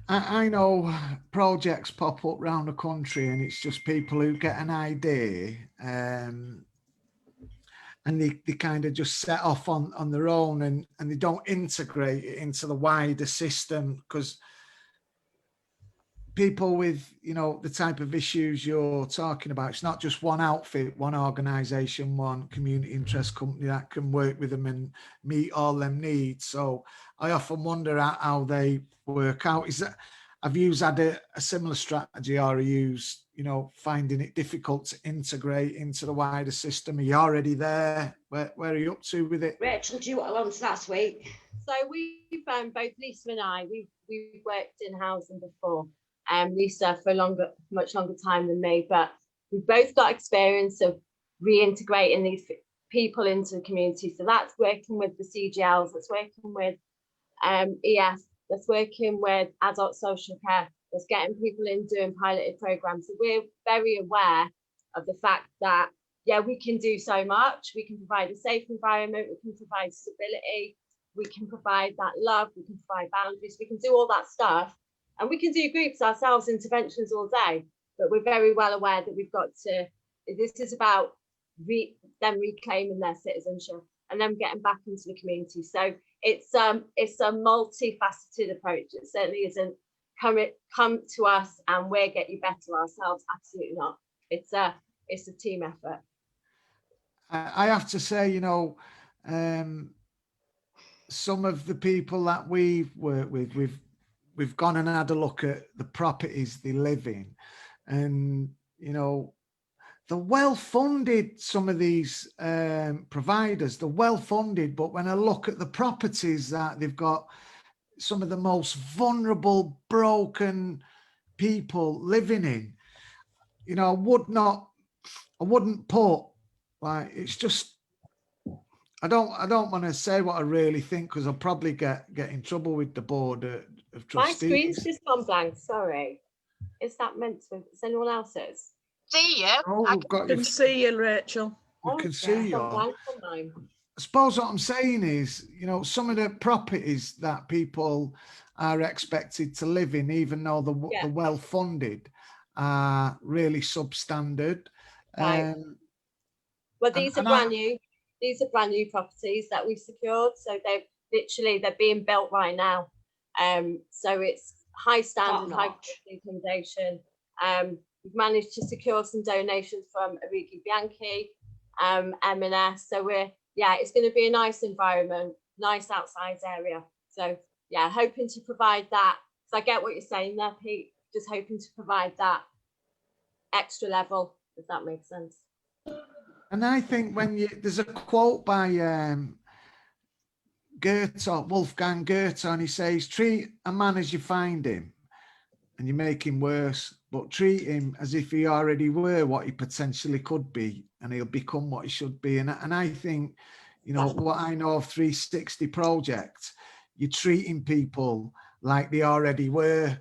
I know projects pop up around the country, and it's just people who get an idea and they kind of just set off on their own, and they don't integrate it into the wider system, because people with, you know, the type of issues you're talking about, it's not just one outfit, one organisation, one community interest company that can work with them and meet all them needs. So I often wonder how they work out. Is that, have you had a similar strategy, or are you, you know, finding it difficult to integrate into the wider system? Are you already there? Where are you up to with it? Rachel, do you want to answer that, sweet? So we've both Lisa and I, we've worked in housing before. Lisa for much longer time than me, but we've both got experience of reintegrating these people into the community. So that's working with the CGLs, that's working with ES, that's working with adult social care, that's getting people in doing piloted programs. So we're very aware of the fact that, yeah, we can do so much. We can provide a safe environment, we can provide stability, we can provide that love, we can provide boundaries, we can do all that stuff. And we can do groups ourselves, interventions all day, but we're very well aware that we've got to, this is about them reclaiming their citizenship and them getting back into the community. So it's a multifaceted approach. It certainly isn't come to us and we'll get you better ourselves. Absolutely not. It's a team effort. I have to say, you know, some of the people that we've worked with, we've gone and had a look at the properties they live in, and you know, they're well funded. Some of these providers, they're well funded, but when I look at the properties that they've got, some of the most vulnerable, broken people living in, you know, I wouldn't put, like, it's just, I don't want to say what I really think, because I'll probably get in trouble with the board of trustees. My screen's just gone blank, sorry. Is that meant to, is anyone else's? See you. Oh, I can see you, Rachel. We can see you. I suppose what I'm saying is, you know, some of the properties that people are expected to live in, even though they're well funded, are really substandard. Right. Well, these are brand new. These are brand new properties that we've secured. So they're being built right now. So it's high standard, high quality accommodation. We've managed to secure some donations from Origi Bianchi, M&S. So it's going to be a nice environment, nice outside area. So yeah, hoping to provide that. So I get what you're saying there, Pete. Just hoping to provide that extra level, if that makes sense. And I think there's a quote by Wolfgang Goethe, and he says, treat a man as you find him and you make him worse, but treat him as if he already were what he potentially could be, and he'll become what he should be. And I think, you know, what I know of 360 Project, you're treating people like they already were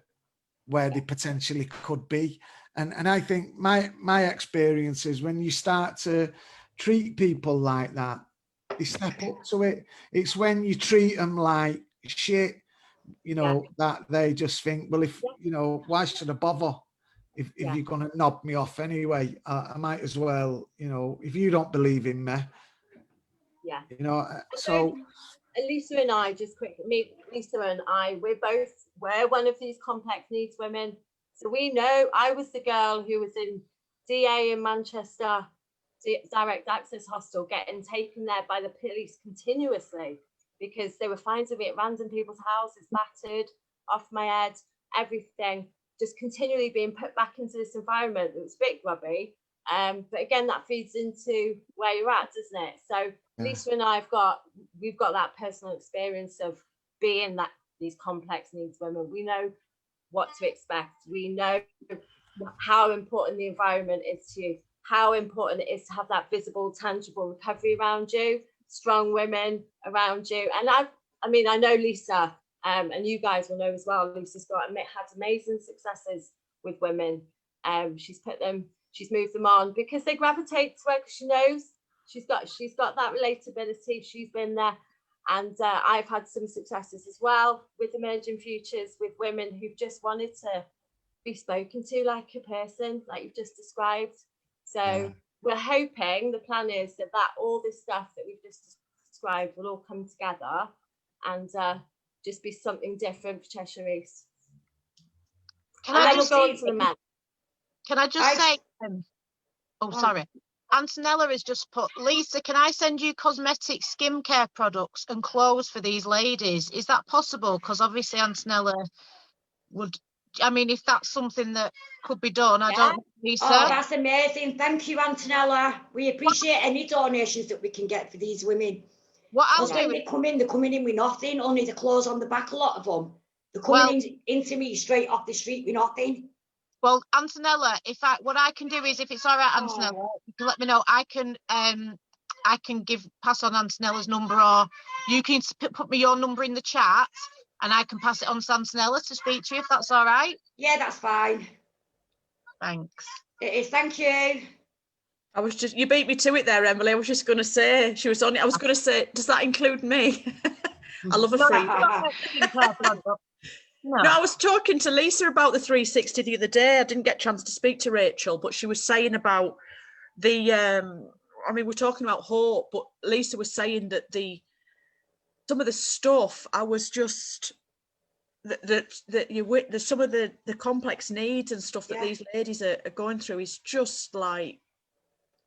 where they potentially could be. And I think my experience is when you start to treat people like that, they step up to it. It's when you treat them like shit, you know, that they just think, well, if, you know, why should I bother? If you're going to knob me off anyway, I might as well, you know, if you don't believe in me. Yeah. You know, so. Lisa and I, just quickly, Lisa and I, we're one of these complex needs women. So we know, I was the girl who was in DA in Manchester, direct access hostel, getting taken there by the police continuously because they were finding me at random people's houses, battered, off my head, everything, just continually being put back into this environment that was a bit grubby. But again, that feeds into where you're at, doesn't it? So Lisa and I we've got that personal experience of being these complex needs women. We know what to expect. We know how important the environment is to you, how important it is to have that visible, tangible recovery around you, strong women around you. And I know Lisa, and you guys will know as well, Lisa's had amazing successes with women. She's moved them on because they gravitate to her, because she knows she's got that relatability. She's been there. And I've had some successes as well with Emerging Futures, with women who've just wanted to be spoken to like a person, like you've just described. So we're hoping, the plan is that all this stuff that we've just described will all come together and just be something different for Cheshire East. Can I just say, sorry. Antonella has just put, Lisa, can I send you cosmetic skincare products and clothes for these ladies? Is that possible? Because obviously Antonella would, I mean, if that's something that could be done, I don't know, Lisa. Oh, that's amazing. Thank you, Antonella. We appreciate any donations that we can get for these women. What I'll do, when they're coming in with nothing, only the clothes on the back, a lot of them. They're coming into me straight off the street with nothing. Well, Antonella, what I can do is, if it's all right, Antonella, you can let me know. I can pass on Antonella's number, or you can put me your number in the chat, and I can pass it on to Antonella to speak to you, if that's all right. Yeah, that's fine. Thanks. It is. Thank you. You beat me to it there, Emily. I was just going to say, she was on it. I was going to say, does that include me? I love a free. No, I was talking to Lisa about the 360 the other day. I didn't get a chance to speak to Rachel, but she was saying about the, I mean, we're talking about hope, but Lisa was saying that some of the stuff, I was just, some of the complex needs and stuff that these ladies are going through is just like,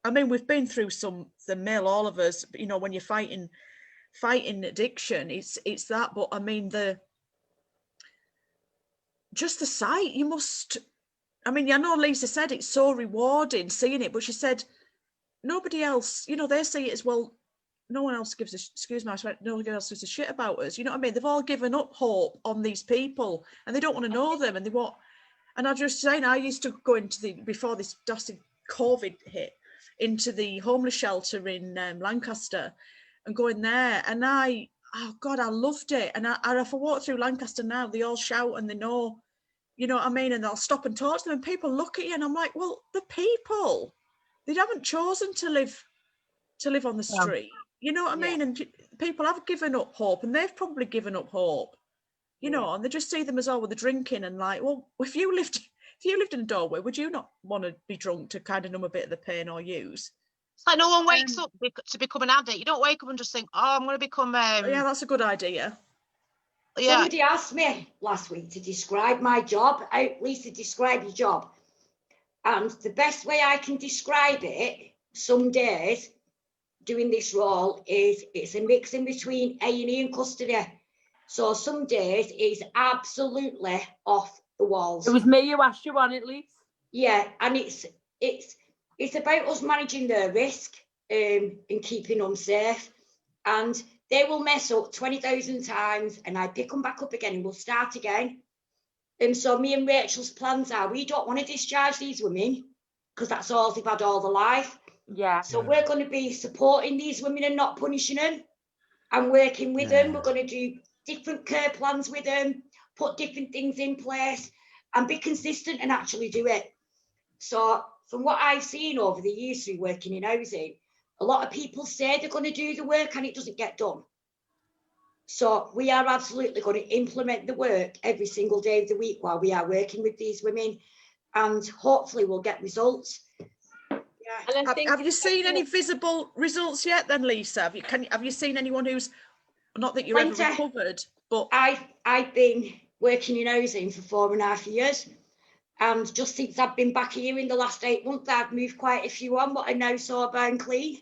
I mean, we've been through the mill, all of us, you know, when you're fighting addiction, it's that, but I mean, just the sight, you must, I mean, I know Lisa said it's so rewarding seeing it, but she said nobody else, you know, they see it as well, no one else gives no one else gives a shit about us, you know what I mean? They've all given up hope on these people and they don't want to know them, and and I'm just saying, I used to go into before this dusty COVID hit, into the homeless shelter in Lancaster and go in there, and oh God, I loved it. And if I walk through Lancaster now, they all shout and they know, you know what I mean? And they'll stop and talk to them and people look at you and I'm like, well, the people, they haven't chosen to live on the street. You know what I mean? And people have given up hope, and they've probably given up hope, you know, and they just see them as all with the drinking and like, well, if you lived in a doorway, would you not want to be drunk to kind of numb a bit of the pain or use? It's like no one wakes up to become an addict. You don't wake up and just think, oh, I'm going to become... yeah, that's a good idea. Yeah. Somebody asked me last week to describe my job. Lisa, describe your job. And the best way I can describe it, some days, doing this role, is it's a mix in between A&E and custody. So some days it's absolutely off the walls. It was me who asked you on it, Lisa. Yeah, and it's about us managing their risk and keeping them safe. And they will mess up 20,000 times and I pick them back up again and we'll start again. And so me and Rachel's plans are, we don't want to discharge these women because that's all they've had all their life. Yeah. So we're going to be supporting these women and not punishing them and working with them. We're going to do different care plans with them, put different things in place and be consistent and actually do it. So from what I've seen over the years through working in housing, a lot of people say they're going to do the work and it doesn't get done. So we are absolutely going to implement the work every single day of the week while we are working with these women, and hopefully we'll get results. Yeah. Have you seen any visible results yet then, Lisa? Have you seen anyone who's, not that you're ever recovered, but... I've been working in housing for 4.5 years. And just since I've been back here in the last 8 months, I've moved quite a few on, but are now sober and clean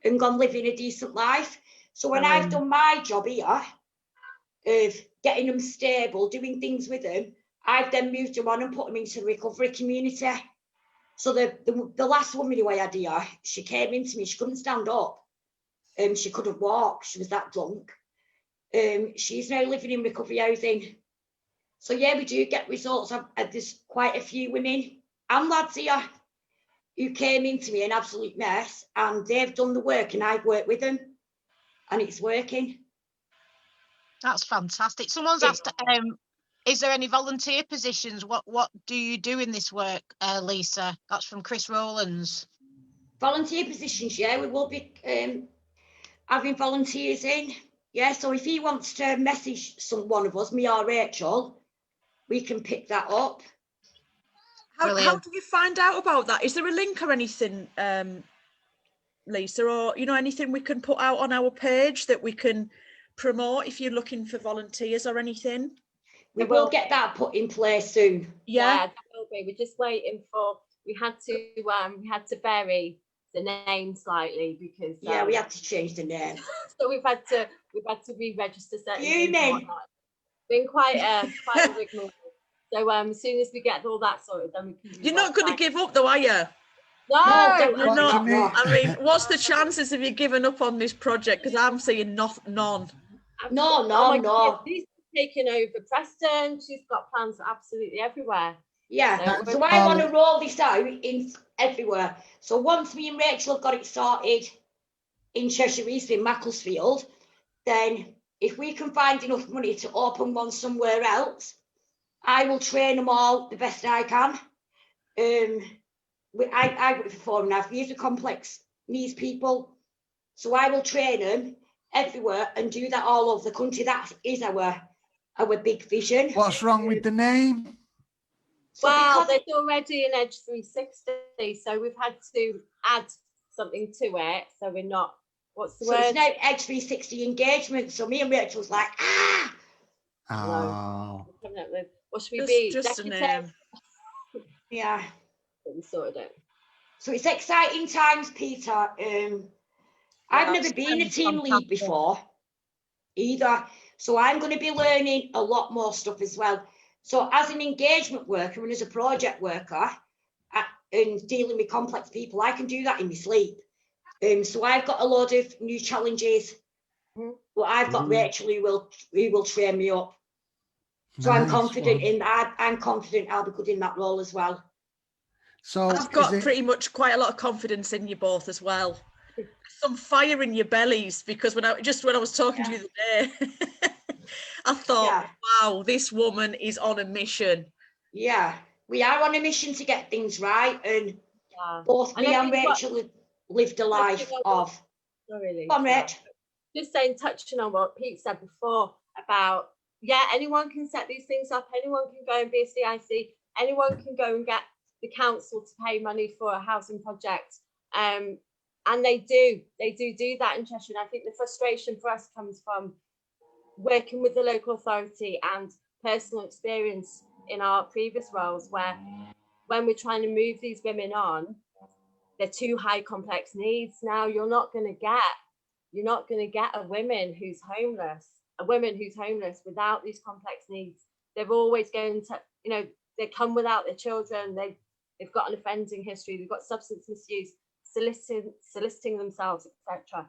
and gone living a decent life. So when I've done my job here of getting them stable, doing things with them, I've then moved them on and put them into the recovery community. So the last woman who I had here, she came into me, she couldn't stand up. She couldn't walk, she was that drunk. She's now living in recovery housing. So yeah, we do get results. There's quite a few women and lads here who came into me an absolute mess and they've done the work and I've worked with them and it's working. That's fantastic. Someone's asked, is there any volunteer positions? What do you do in this work, Lisa? That's from Chris Rowlands. Volunteer positions, yeah, we will be having volunteers in. Yeah, so if he wants to message one of us, me or Rachel, we can pick that up. How do you find out about that? Is there a link or anything, Lisa, or anything we can put out on our page that we can promote if you're looking for volunteers or anything? We will get that put in place soon. Yeah, that will be. We're just waiting for. We had to vary the name slightly because we had to change the name. So we've had to re-register certain things. Been quite a rigmarole. So as soon as we get all that sorted, then we can. You're not going to give up, though, are you? No, you're not. I mean, what's the chances of you giving up on this project? Because I'm seeing none. No. These taken over Preston. She's got plans absolutely everywhere. Yeah, so I want to roll this out in everywhere. So once me and Rachel have got it sorted in Cheshire East, in Macclesfield, then if we can find enough money to open one somewhere else, I will train them all the best I can. I worked for 4.5 years with complex needs people, so I will train them everywhere and do that all over the country. That is our big vision. What's wrong with the name? So well, there's already an Edge 360, so we've had to add something to it. So we're not. What's the word? It's now Edge 360 engagement. So me and Rachel was like, Oh. No. What should we be? Just a name. Yeah. We sorted it. So it's exciting times, Peter. I've never been a team lead before either. So I'm going to be learning a lot more stuff as well. So as an engagement worker and as a project worker and dealing with complex people, I can do that in my sleep. So I've got a load of new challenges. But I've got Rachel who will train me up. So I'm confident in that. I'm confident I'll be good in that role as well. So I've got pretty much quite a lot of confidence in you both as well. Some fire in your bellies, because when I was talking to you the other day, I thought, wow, this woman is on a mission. Yeah, we are on a mission to get things right, and both me and Rachel lived a life of. Really. Come on, Rach. Just saying, touching on what Pete said before about, anyone can set these things up. Anyone can go and be a CIC. Anyone can go and get the council to pay money for a housing project. And they do that in Cheshire. And I think the frustration for us comes from working with the local authority and personal experience in our previous roles, where when we're trying to move these women on, they're too high complex needs. Now you're not going to get a woman who's homeless without these complex needs. They're always going to, they come without their children. They've got an offending history. They've got substance misuse, soliciting themselves, etc.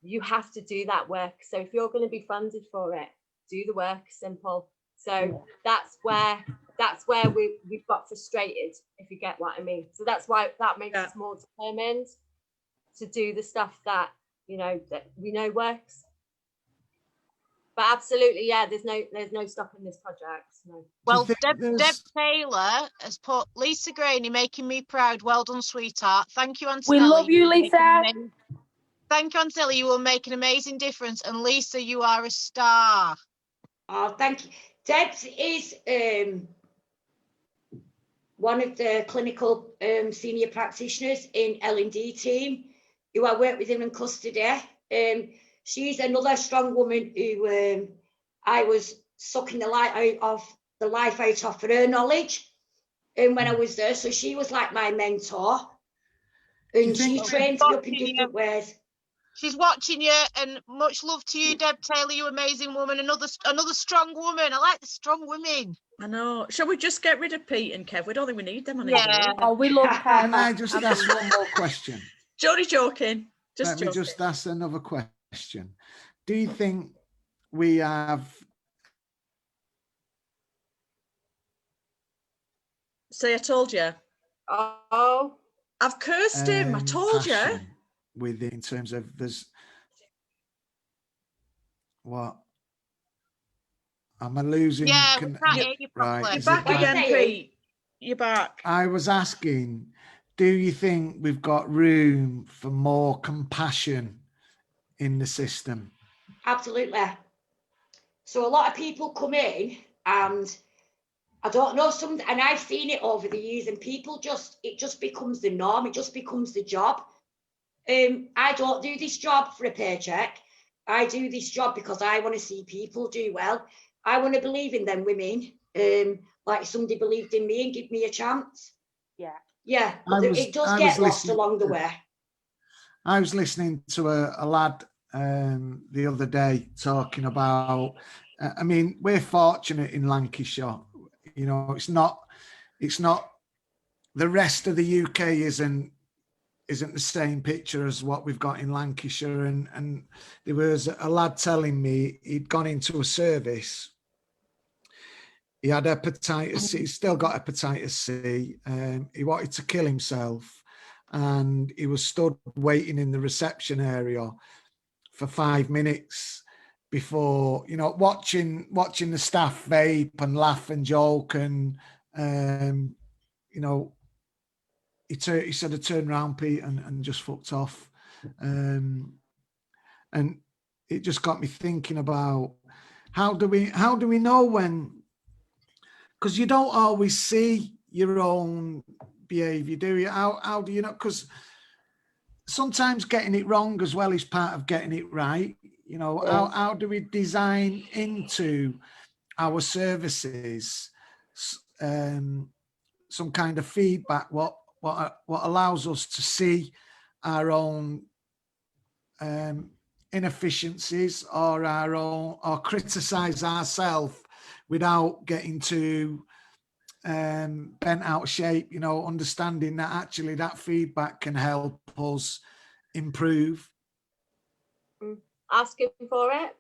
You have to do that work. So if you're going to be funded for it, do the work. Simple. So that's where we've got frustrated, if you get what I mean. So that's why that makes us more determined to do the stuff that that we know works. But absolutely, there's no stopping this project. No. Well, Deb Taylor has put Lisa Graney making me proud. Well done, sweetheart. Thank you, Antonelli. We love you, Lisa. Thank you, Antonelli. You will make an amazing difference. And Lisa, you are a star. Oh, thank you. Deb is one of the clinical senior practitioners in L&D team who I work with in custody. She's another strong woman who I was sucking the life out of for her knowledge when I was there. So she was like my mentor, and she trained me up in different ways. She's watching you, and much love to you, Deb Taylor. You amazing woman. Another strong woman. I like the strong women. I know. Shall we just get rid of Pete and Kev? We don't think we need them anymore. Yeah. Oh, we love Ken. Can I just ask one more question? Johnny joking. Let me just ask another question. Do you think we have... Say I told you. Oh. I've cursed him. I told you. With it in terms of there's... What? Am I losing? Yeah, we can't hear you properly. Right, you're back again, Pete. You're back. I was asking, do you think we've got room for more compassion in the system? Absolutely. So a lot of people come in and I don't know, and I've seen it over the years, and it just becomes the norm. It just becomes the job. I don't do this job for a paycheck. I do this job because I want to see people do well. I want to believe in them women, like somebody believed in me and give me a chance. Yeah, it does get lost along the way. I was listening to a lad the other day talking about, I mean, we're fortunate in Lancashire. It's not the rest of the UK isn't the same picture as what we've got in Lancashire. And there was a lad telling me he'd gone into a service He had hepatitis C, he's still got hepatitis C. He wanted to kill himself, and he was stood waiting in the reception area for 5 minutes before, you know, watching the staff vape and laugh and joke, and you know, he said, I turned around, Pete, and just fucked off. And it just got me thinking about how do we know when, because you don't always see your own behavior, do you? How do you know? Because sometimes getting it wrong as well is part of getting it right. You know, how do we design into our services some kind of feedback, what allows us to see our own inefficiencies or criticize ourselves without getting too bent out of shape, you know, understanding that actually that feedback can help us improve. Asking for it.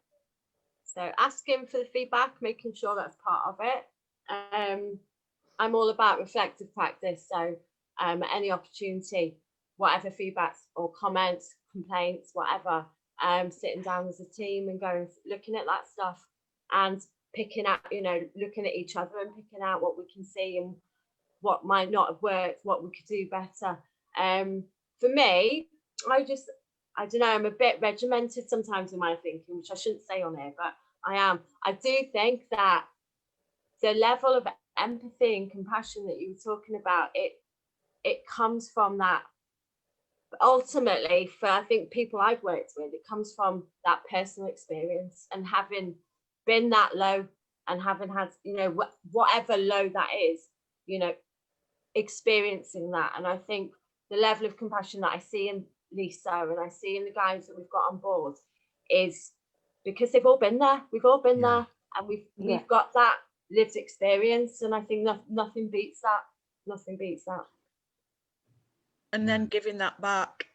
So asking for the feedback, making sure that's part of it. I'm all about reflective practice. So any opportunity, whatever feedbacks or comments, complaints, whatever, sitting down as a team and going, looking at that stuff and picking out, you know, looking at each other and picking out what we can see and what might not have worked, what we could do better. For me, I don't know, I'm a bit regimented sometimes in my thinking, which I shouldn't say on here, but I am. I do think that the level of empathy and compassion that you were talking about, it comes from that. Ultimately, for I think people I've worked with, it comes from that personal experience and having been that low and having had, you know, whatever low that is, you know, experiencing that. And I think the level of compassion that I see in Lisa and I see in the guys that we've got on board is because they've all been there. We've all been there, and we've got that lived experience, and I think nothing beats that. Nothing beats that. And then giving that back.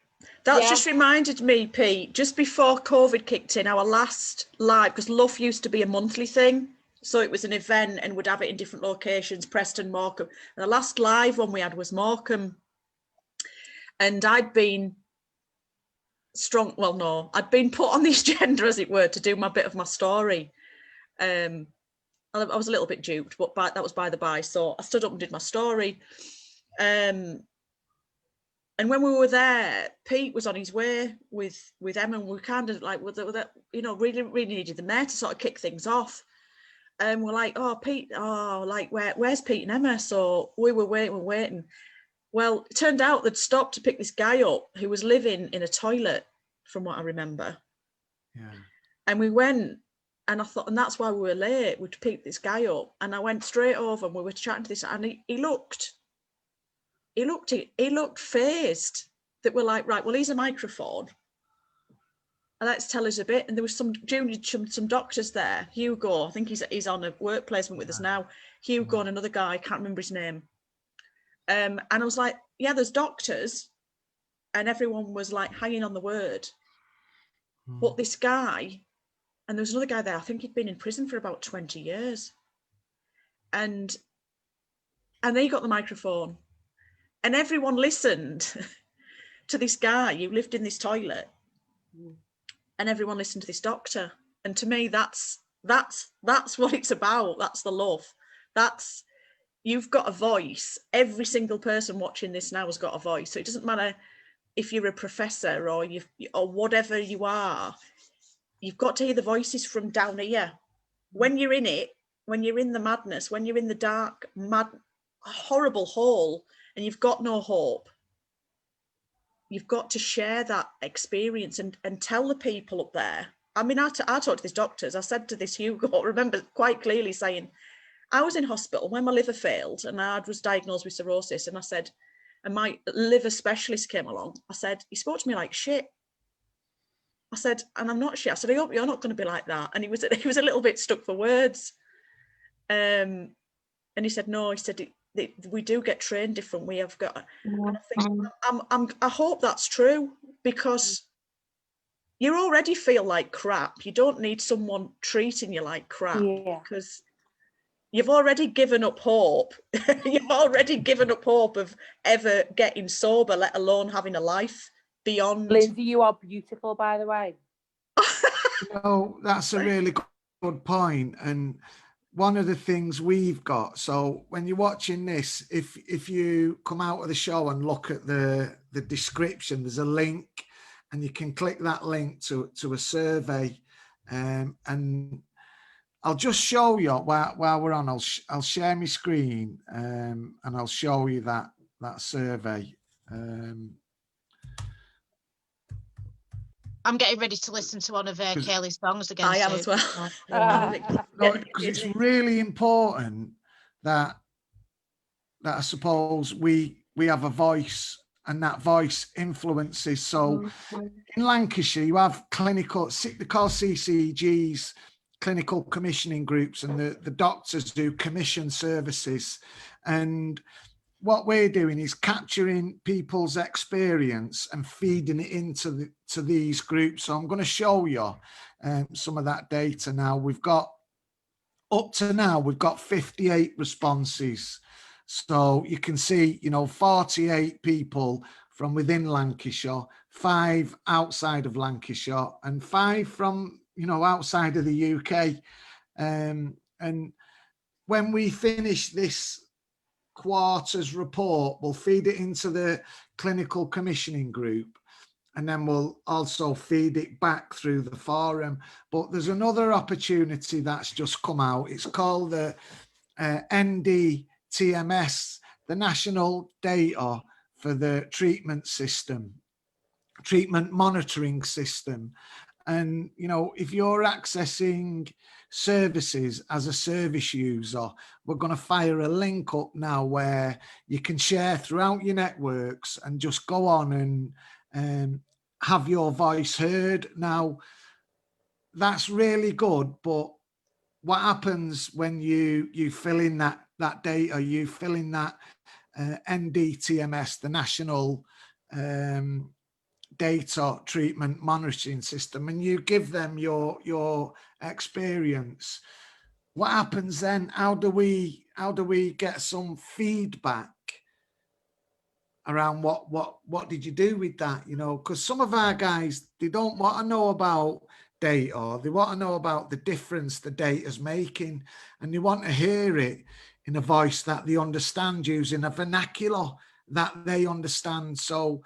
That's just reminded me, Pete, just before COVID kicked in, our last live, because LUF used to be a monthly thing. So it was an event and would have it in different locations, Preston, Morecambe. And the last live one we had was Morecambe. And I'd been I'd been put on the agenda, as it were, to do my bit of my story. I was a little bit duped, but that was by the by. So I stood up and did my story. And when we were there, Pete was on his way with Emma, and we were kind of like, you know, really needed them there to sort of kick things off. And we're like, oh, Pete, like, where's Pete and Emma? So we were waiting. Well, it turned out they'd stopped to pick this guy up who was living in a toilet, from what I remember. Yeah. And we went, and I thought, and that's why we were late. We'd picked this guy up, and I went straight over, and we were chatting to this, and he looked phased. That we're like, right, well, here's a microphone. And let's tell us a bit. And there was some doctors there. Hugo, I think he's on a work placement with us now. Hugo and another guy, I can't remember his name. And I was like, yeah, there's doctors. And everyone was like hanging on the word. But this guy, and there was another guy there, I think he'd been in prison for about 20 years. And they got the microphone. And everyone listened to this guy who lived in this toilet. And everyone listened to this doctor. And to me, that's what it's about. That's the LUF. You've got a voice. Every single person watching this now has got a voice. So it doesn't matter if you're a professor or whatever you are. You've got to hear the voices from down here. When you're in it, when you're in the madness, when you're in the dark, horrible hole, and you've got no hope, you've got to share that experience and tell the people up there. I mean, I talked to these doctors. I said to this Hugo, I remember quite clearly saying, I was in hospital when my liver failed and I was diagnosed with cirrhosis. And I said, and my liver specialist came along. I said, he spoke to me like shit. I said, and I'm not shit. I said, I hope you're not going to be like that. And he was a little bit stuck for words. And he said, no, he said, we do get trained different. We have got, and I think I hope that's true, because you already feel like crap. You don't need someone treating you like crap, because you've already given up hope. You've already given up hope of ever getting sober, let alone having a life beyond. Lindsay, you are beautiful, by the way. No, that's a really good point. And one of the things we've got, so when you're watching this, if you come out of the show and look at the description, there's a link, and you can click that link to a survey, and I'll just show you while we're on. I'll share my screen, and I'll show you that survey. I'm getting ready to listen to one of Kaylee's songs again. I am as well. No, because it's really important that I suppose we have a voice, and that voice influences. So in Lancashire, you have clinical, they call CCGs, clinical commissioning groups, and the doctors do commission services. And what we're doing is capturing people's experience and feeding it into these groups. So I'm going to show you some of that data now. Up to now, we've got 58 responses. So you can see, 48 people from within Lancashire, 5 outside of Lancashire, and 5 from, outside of the UK. And when we finish this quarter's report, we'll feed it into the clinical commissioning group, and then we'll also feed it back through the forum. But there's another opportunity that's just come out. It's called the NDTMS, the National Data for the Treatment Monitoring System. And, if you're accessing services as a service user, we're going to fire a link up now where you can share throughout your networks and just go on and have your voice heard. Now, that's really good, but what happens when you fill in that data, you fill in that NDTMS, the National Data Treatment Monitoring System, and you give them your experience, what happens then? How do we get some feedback around what did you do with that? Because some of our guys, they don't want to know about data, they want to know about the difference the data's making, and they want to hear it in a voice that they understand, using a vernacular that they understand. So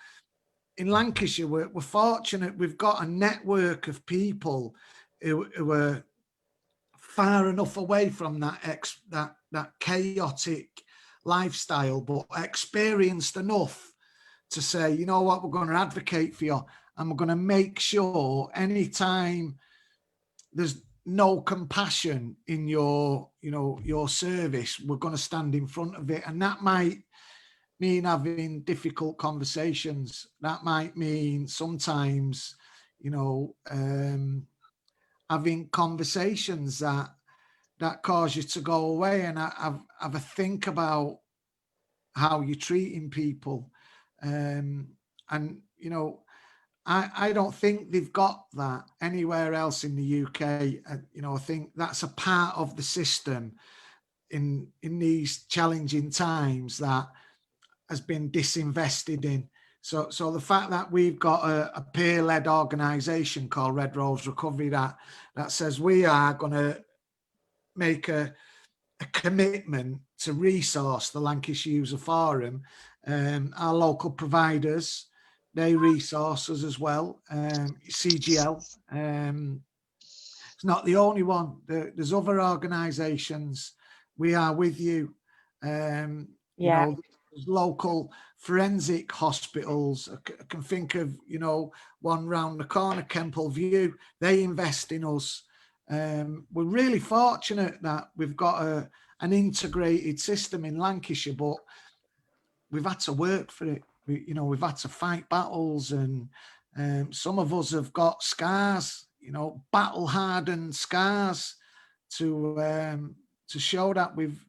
in Lancashire, we're fortunate. We've got a network of people who are far enough away from that chaotic lifestyle, but experienced enough to say, you know what, we're going to advocate for you, and we're going to make sure anytime there's no compassion in your service, we're going to stand in front of it. And that might mean having difficult conversations. That might mean sometimes, having conversations that cause you to go away and have a think about how you're treating people. And, I don't think they've got that anywhere else in the UK. I think that's a part of the system in these challenging times that has been disinvested in. So the fact that we've got a peer-led organisation called Red Rose Recovery that says we are going to make a commitment to resource the Lancashire User Forum. Our local providers, they resource us as well. CGL, it's not the only one. There's other organisations. We are with you. There's local forensic hospitals. I can think of, one round the corner, Kemple View. They invest in us. We're really fortunate that we've got an integrated system in Lancashire, but we've had to work for it. We've had to fight battles, and some of us have got scars, battle-hardened scars to show that we've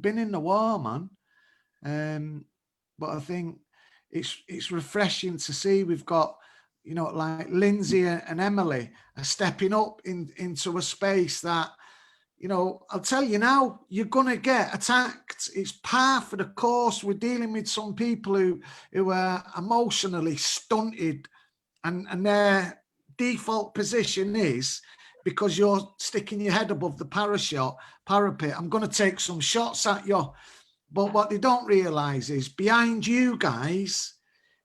been in the war, man. But I think it's refreshing to see we've got, like Lindsay and Emily are stepping up into a space that, you know, I'll tell you now, you're going to get attacked. It's par for the course. We're dealing with some people who are emotionally stunted, and their default position is, because you're sticking your head above the parapet, I'm going to take some shots at you. But what they don't realise is behind you guys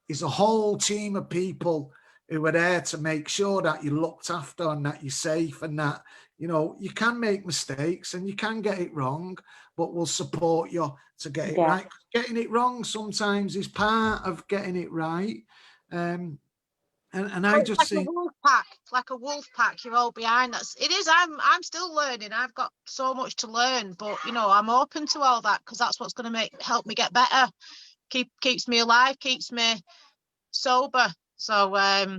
is a whole team of people who are there to make sure that you're looked after and that you're safe, and that, you know, you can make mistakes and you can get it wrong, but we'll support you to get it right. Getting it wrong sometimes is part of getting it right. And I just like think, a wolf pack, like a wolf pack. You're all behind. It is. I'm still learning. I've got so much to learn, but you know, I'm open to all that because that's what's going to help me get better. Keeps me alive, keeps me sober. So, but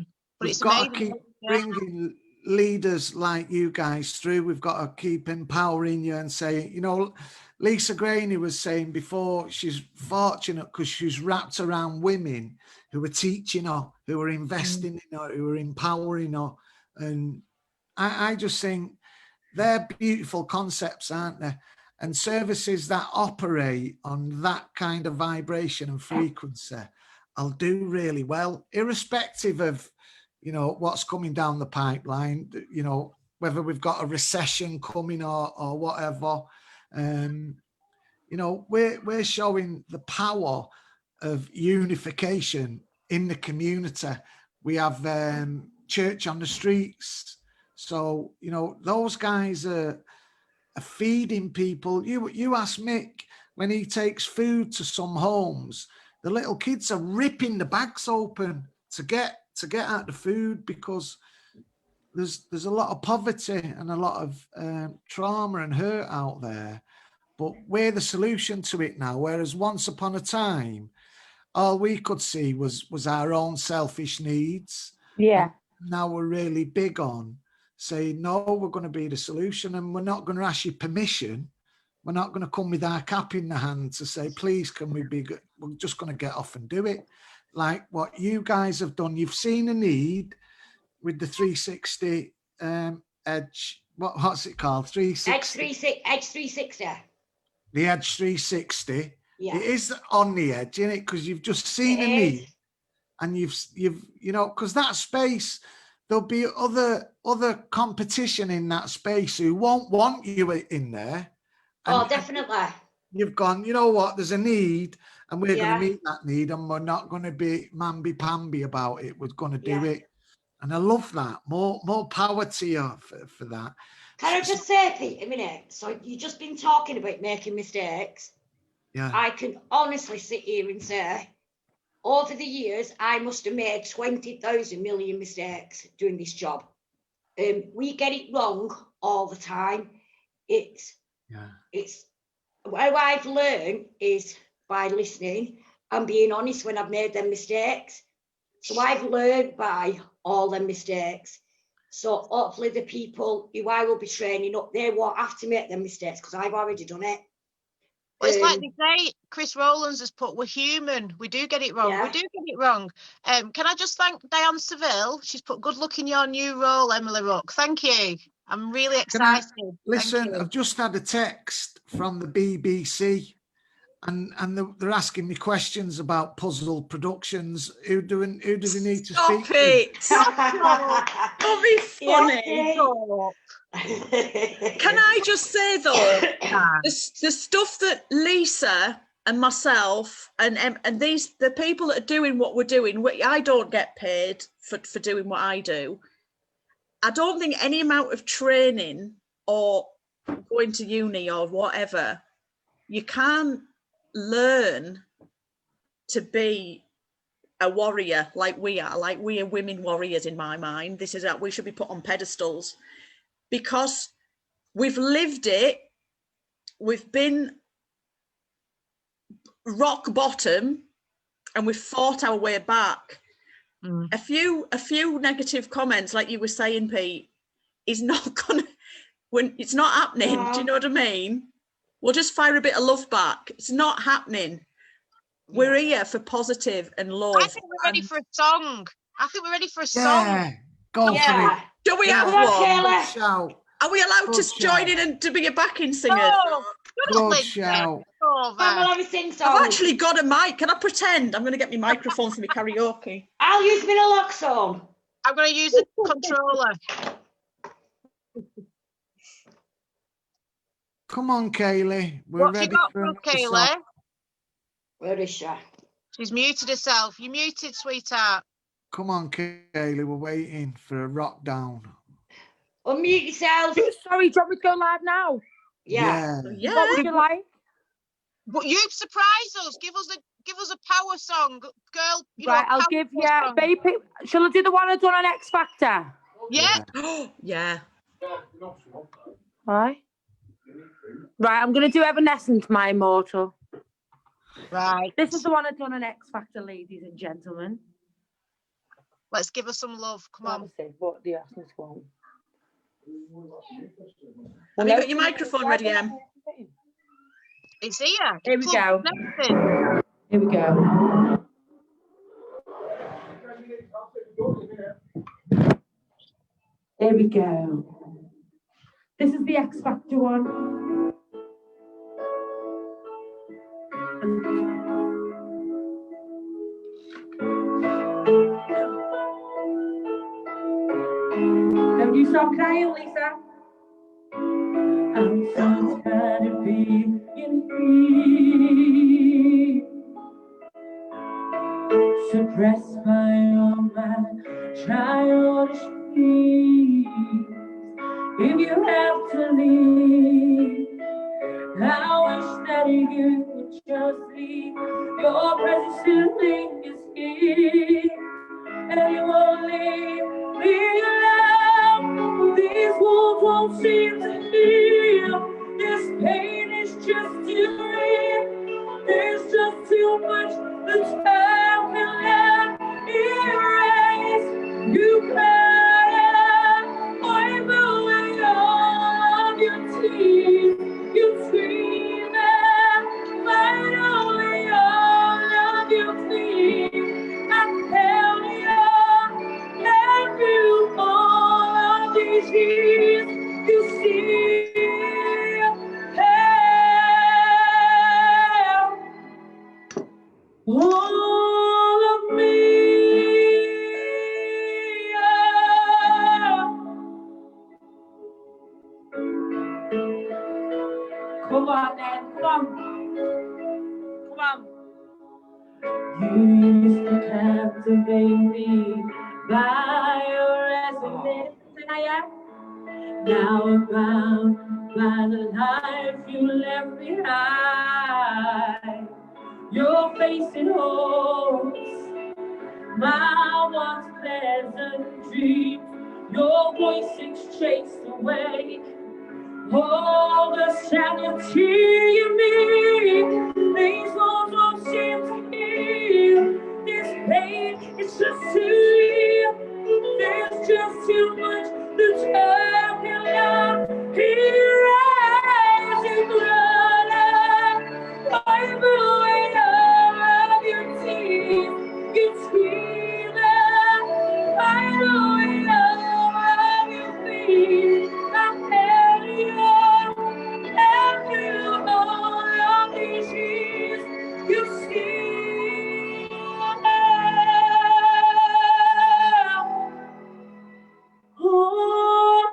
we've it's got amazing. to keep bringing leaders like you guys through. We've got to keep empowering you and saying, you know, Lisa Graney was saying before, she's fortunate because she's wrapped around women who are teaching her, who are investing in her, who are empowering her. And I just think they're beautiful concepts, aren't they? And services that operate on that kind of vibration and frequency, I'll do really well, irrespective of, you know, what's coming down the pipeline, you know, whether we've got a recession coming or whatever. You know, we're showing the power of unification in the community. We have church on the streets. So, you know, those guys are feeding people. You ask Mick, when he takes food to some homes, the little kids are ripping the bags open to get out the food, because there's a lot of poverty and a lot of trauma and hurt out there. But we're the solution to it now, whereas once upon a time, all we could see was our own selfish needs. Yeah. And now we're really big on saying, no, we're going to be the solution, and we're not going to ask you permission. We're not going to come with our cap in the hand to say, please, can we be good? We're just going to get off and do it. Like what you guys have done. You've seen a need with the 360 edge. What's it called? 360. Edge 360. The Edge 360. Yeah. It is on the edge, isn't it? Because you've just seen a need, and you've you know, because that space, there'll be other competition in that space who won't want you in there. Oh, definitely. You've gone, you know what, there's a need, and we're going to meet that need, and we're not going to be mamby-pamby about it. We're going to do it. And I love that. More power to you for that. Can I just say, Pete, a minute? So you've just been talking about making mistakes. Yeah. I can honestly sit here and say, over the years, I must have made 20,000 million mistakes doing this job. We get it wrong all the time. It's what I've learned is by listening and being honest when I've made them mistakes. So I've learned by all them mistakes. So hopefully the people who I will be training up, they won't have to make them mistakes because I've already done it. Well, it's like they say, Chris Rowlands has put, we're human. We do get it wrong. Yeah. We do get it wrong. Can I just thank Diane Seville? She's put, good luck in your new role, Emily Rook. Thank you. I'm really excited. Listen, I've just had a text from the BBC, and they're asking me questions about Puzzle Productions. Who do they need to speak to? Stop it! Don't be funny. Can I just say though, the stuff that Lisa and myself and the people that are doing what we're doing, I don't get paid for doing what I do. I don't think any amount of training or going to uni or whatever, you can't learn to be a warrior like we are. Like, we are women warriors in my mind. This is that we should be put on pedestals because we've lived it. We've been rock bottom and we've fought our way back. A few negative comments, like you were saying, Pete, is not gonna, when it's not happening. Do you know what I mean? We'll just fire a bit of love back. It's not happening. We're here for positive and love. I think we're ready for a song. Yeah, go for it. Do we have one? Shout. Are we allowed Good to join in and to be a backing singer? Oh, Good shout. I've actually got a mic. Can I pretend? I'm going to get my microphone for my karaoke. I'll use my naloxone. I'm going to use the controller. Come on, Kaylee. We're What's ready you got for for another song. Kaylee? Where is she? She's muted herself. You're muted, sweetheart. Come on, Kaylee. We're waiting for a rock down. Unmute yourself. Sorry, do you want me to go live now? Yeah. What would you like? But you surprise us. Give us a power song, girl. You Right, know, I'll give you. Baby, shall I do the one I done on X Factor? Yeah. Yeah. Right. Right, I'm gonna do Evanescence, My Immortal. Right. This is the one I done on X Factor, ladies and gentlemen. Let's give her some love. Come on. What the essence one? Have you got your microphone ready, Em? It's here. Here we go. Everything. Here we go. Here we go. This is the X Factor one. Have you stopped crying, Lisa? I'm so tired of being free. Suppressed by all my childish dreams. If you have to leave, I wish that you would just leave. Your presence still lingers here, and you won't leave me alone. These wounds won't seem to heal. This pain is just too real. There's just too much that time cannot erase. You cry, wipe away all of your tears. You scream and fight away all of your fears. I held you all of these years. You still have all of me. Come on, man. Come on. You used to captivate me by your resonance, and I am now bound by the life you left behind. You're facing hopes, my once pleasant dreams. Your voice is chased away. All the sanity in me, these walls won't seem to heal. This pain is just too real. There's just too much that time cannot erase. You blood, wipe away all of your tears. You scream and fight away all of your fears. I'm all of these years, you still have all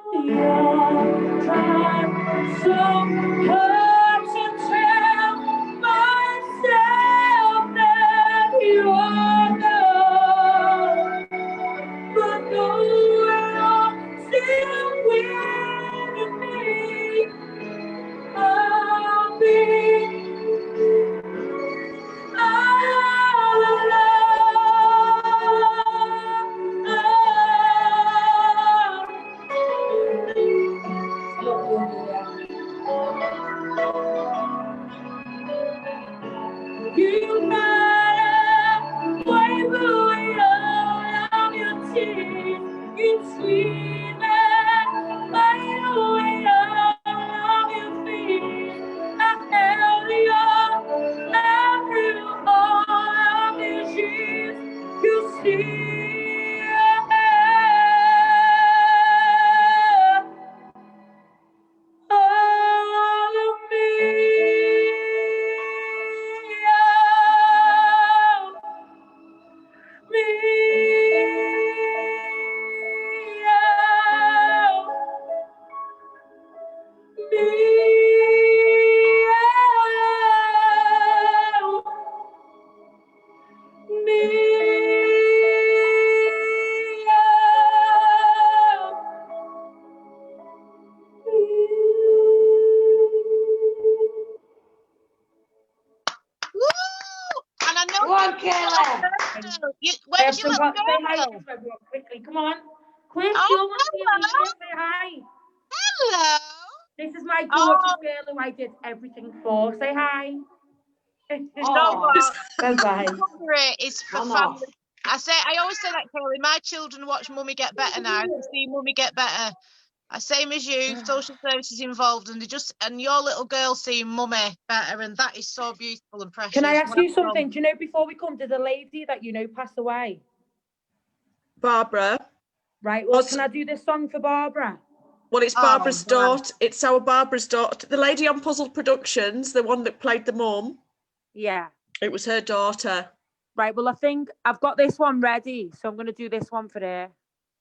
And I know Go on, Kayla. Where's your little Say hi girl? to everyone quickly. Come on. Quick, Oh, you're one of the hello. leaders. Say hi. Hello. This is my gorgeous girl who I did everything for. Say hi. No, Bye-bye. It's for Come family. off. I always say that, Kelly. My children watch Mummy get better now. They see Mummy get better. Same as you, social services involved, and your little girl seeing Mummy better, and that is so beautiful and precious. Can I ask you something? Do you know, before we come to the lady that you know passed away? Barbara. Right, well, can I do this song for Barbara? Well, it's Barbara's daughter. It's our Barbara's daughter. The lady on Puzzled Productions, the one that played the mum. Yeah. It was her daughter. Right, well, I think I've got this one ready, so I'm going to do this one for her.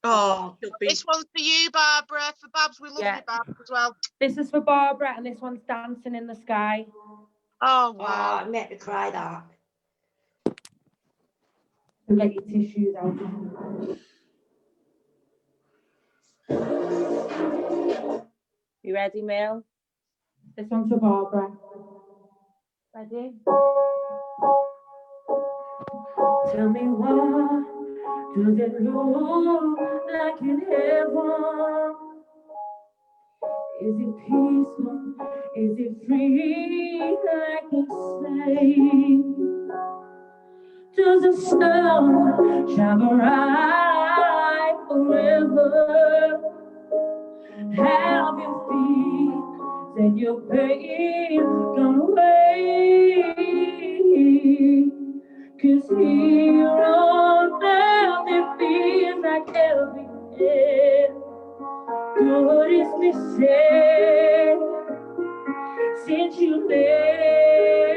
Oh, this one's for you, Barbara. For Babs, we love you, Babs, as well. This is for Barbara, and this one's Dancing in the Sky. Oh, wow. Oh, it made me cry, that. So get your tissues out. You ready, Mel? This one's for Barbara. Ready? Tell me, what does it look like in heaven? Is it peaceful? Is it free like they say? Does the sun shine bright forever? Have your feet and your pain gone away? 'Cause here on earth it feels like everything good is missing since you left.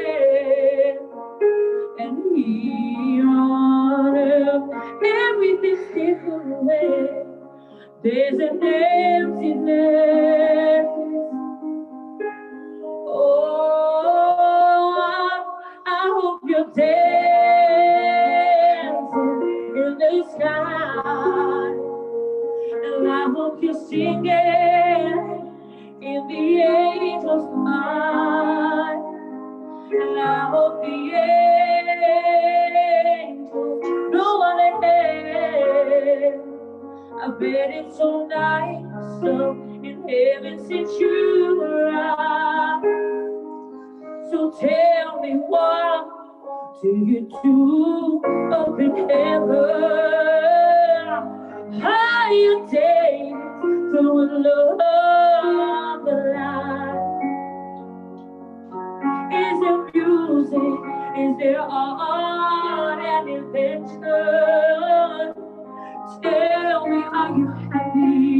And here on earth everything's different. There's an emptiness. Oh, I hope you're dancing in the sky, and I hope you're singing in the angels' mind, and I hope the angels know what they have. I bet it's so nice up in heaven since you arrived. So tell me, what do you do up in heaven? How you days throwing love the line? Is there music? Is there art and invention? Tell me, are you happy?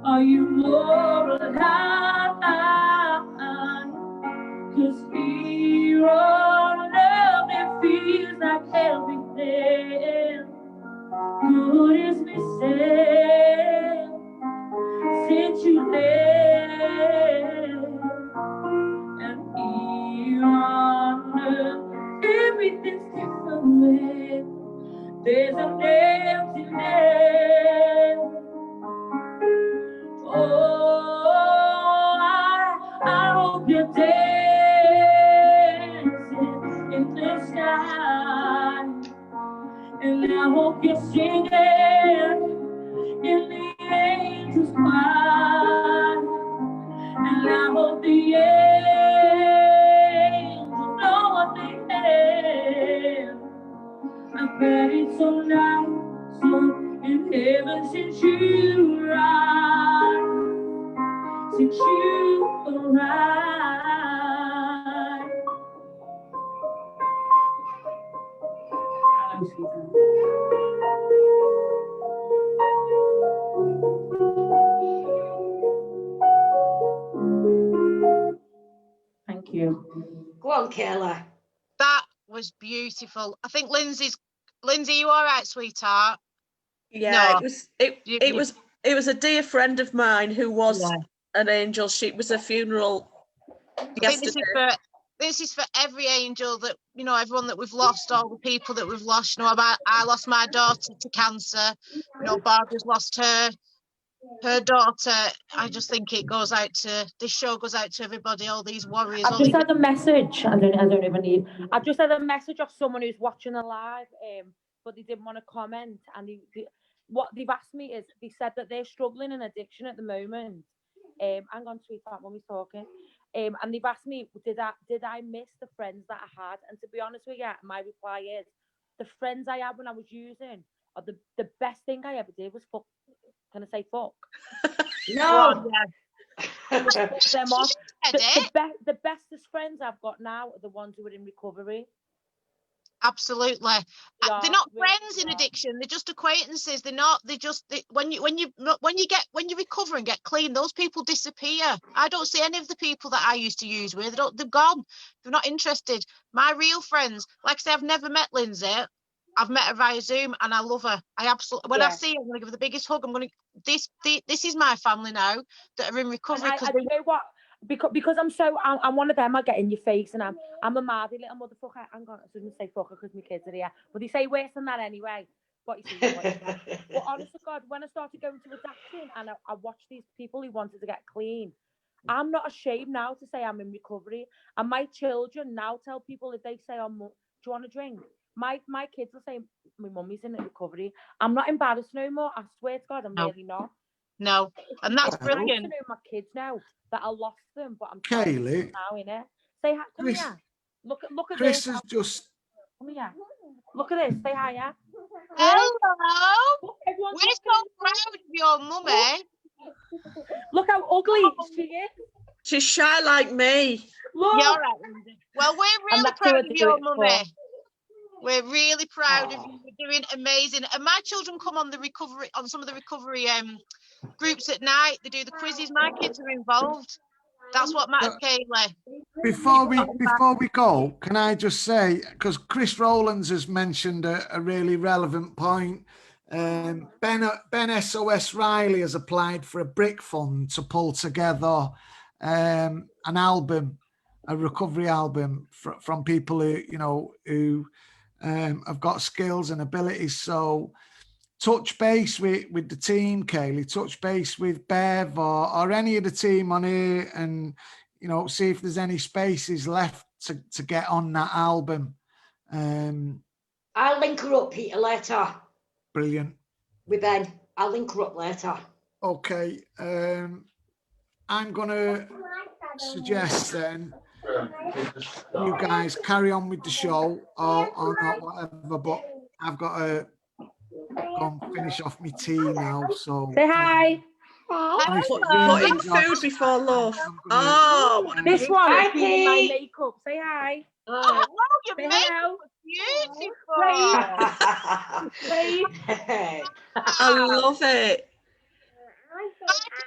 Are you more alive? 'Cause here on earth it feels like everything good is missing since you left. And here on earth everything's different. There's an emptiness. Oh, I hope you're dancing in the sky, and I hope you're singing in the angels' choir, and I hope the angels know what they have. I bet it's so nice up in heaven since you arrived. Since you arrived. Hello, sweetheart. Thank you. Go on, Kayla. That was beautiful. I think Lindsay, you all right, sweetheart? Yeah, No. it was a dear friend of mine who was an angel. She was a funeral yesterday. This is for every angel that, you know, everyone that we've lost, all the people that we've lost. You know, I lost my daughter to cancer. You know, Barbara's lost her daughter. I just think it goes out to, this show goes out to everybody, all these warriors. I've just had a message. I don't even need. I've just had a message of someone who's watching a live, but they didn't want to comment. And what they've asked me is, they said that they're struggling in addiction at the moment. Hang on, sweetheart, when we're talking. And they've asked me, did I miss the friends that I had? And to be honest with you, my reply is, the friends I had when I was using, are the best thing I ever did was fuck. Can I say fuck? No. Them off. The bestest friends I've got now are the ones who are in recovery. Absolutely. They're not friends in addiction, they're just acquaintances. They're not, when you recover and get clean, those people disappear. I don't see any of the people that I used to use with. They've gone. They're not interested. My real friends, like I say, I've never met Lindsay. I've met her via Zoom and I love her. I absolutely, when I see her, I'm going to give her the biggest hug. This is my family now that are in recovery. I you know what? Because I'm one of them. I get in your face, and I'm a mardy little motherfucker. I'm going to say fucker because my kids are here, but they say worse than that anyway. But you see, but honest to God, when I started going to addiction and I watched these people who wanted to get clean, I'm not ashamed now to say I'm in recovery. And my children now tell people, if they say, "Oh, do you want a drink?" My kids will say, "My mummy's in recovery." I'm not embarrassed no more. I swear to God, I'm really not. No, and that's brilliant. I know my kids now that I lost them, but I'm Kaylee, now in it. Say hi, come Chris, here. Look at Chris this. has just. Come here. Look at this. Say hi, yeah. Hello. We're so proud of your mummy. Look how ugly she is. She's shy like me. Look. Yeah, all right, Lindsay. Well, we're really proud of your mummy. We're really proud of you. You're doing amazing. And my children come on some of the recovery groups at night. They do the quizzes. My kids are involved. That's what matters, Kaylee. Before we go, can I just say, because Chris Rowlands has mentioned a really relevant point. Ben SOS Riley has applied for a brick fund to pull together an album, a recovery album from people who have got skills and abilities. So touch base with the team, Kaylee, touch base with Bev or any of the team on here, and see if there's any spaces left to get on that album. I'll link her up, Peter, later. Brilliant. With Ben. I'll link her up later. Okay. I'm gonna suggest then you guys carry on with the show or not, whatever, but I've got to go and finish off my tea now. So say hi. Putting food before love. Oh, this one. Hi, my makeup. Say hi. Oh, your makeup was beautiful. Wait. I love it.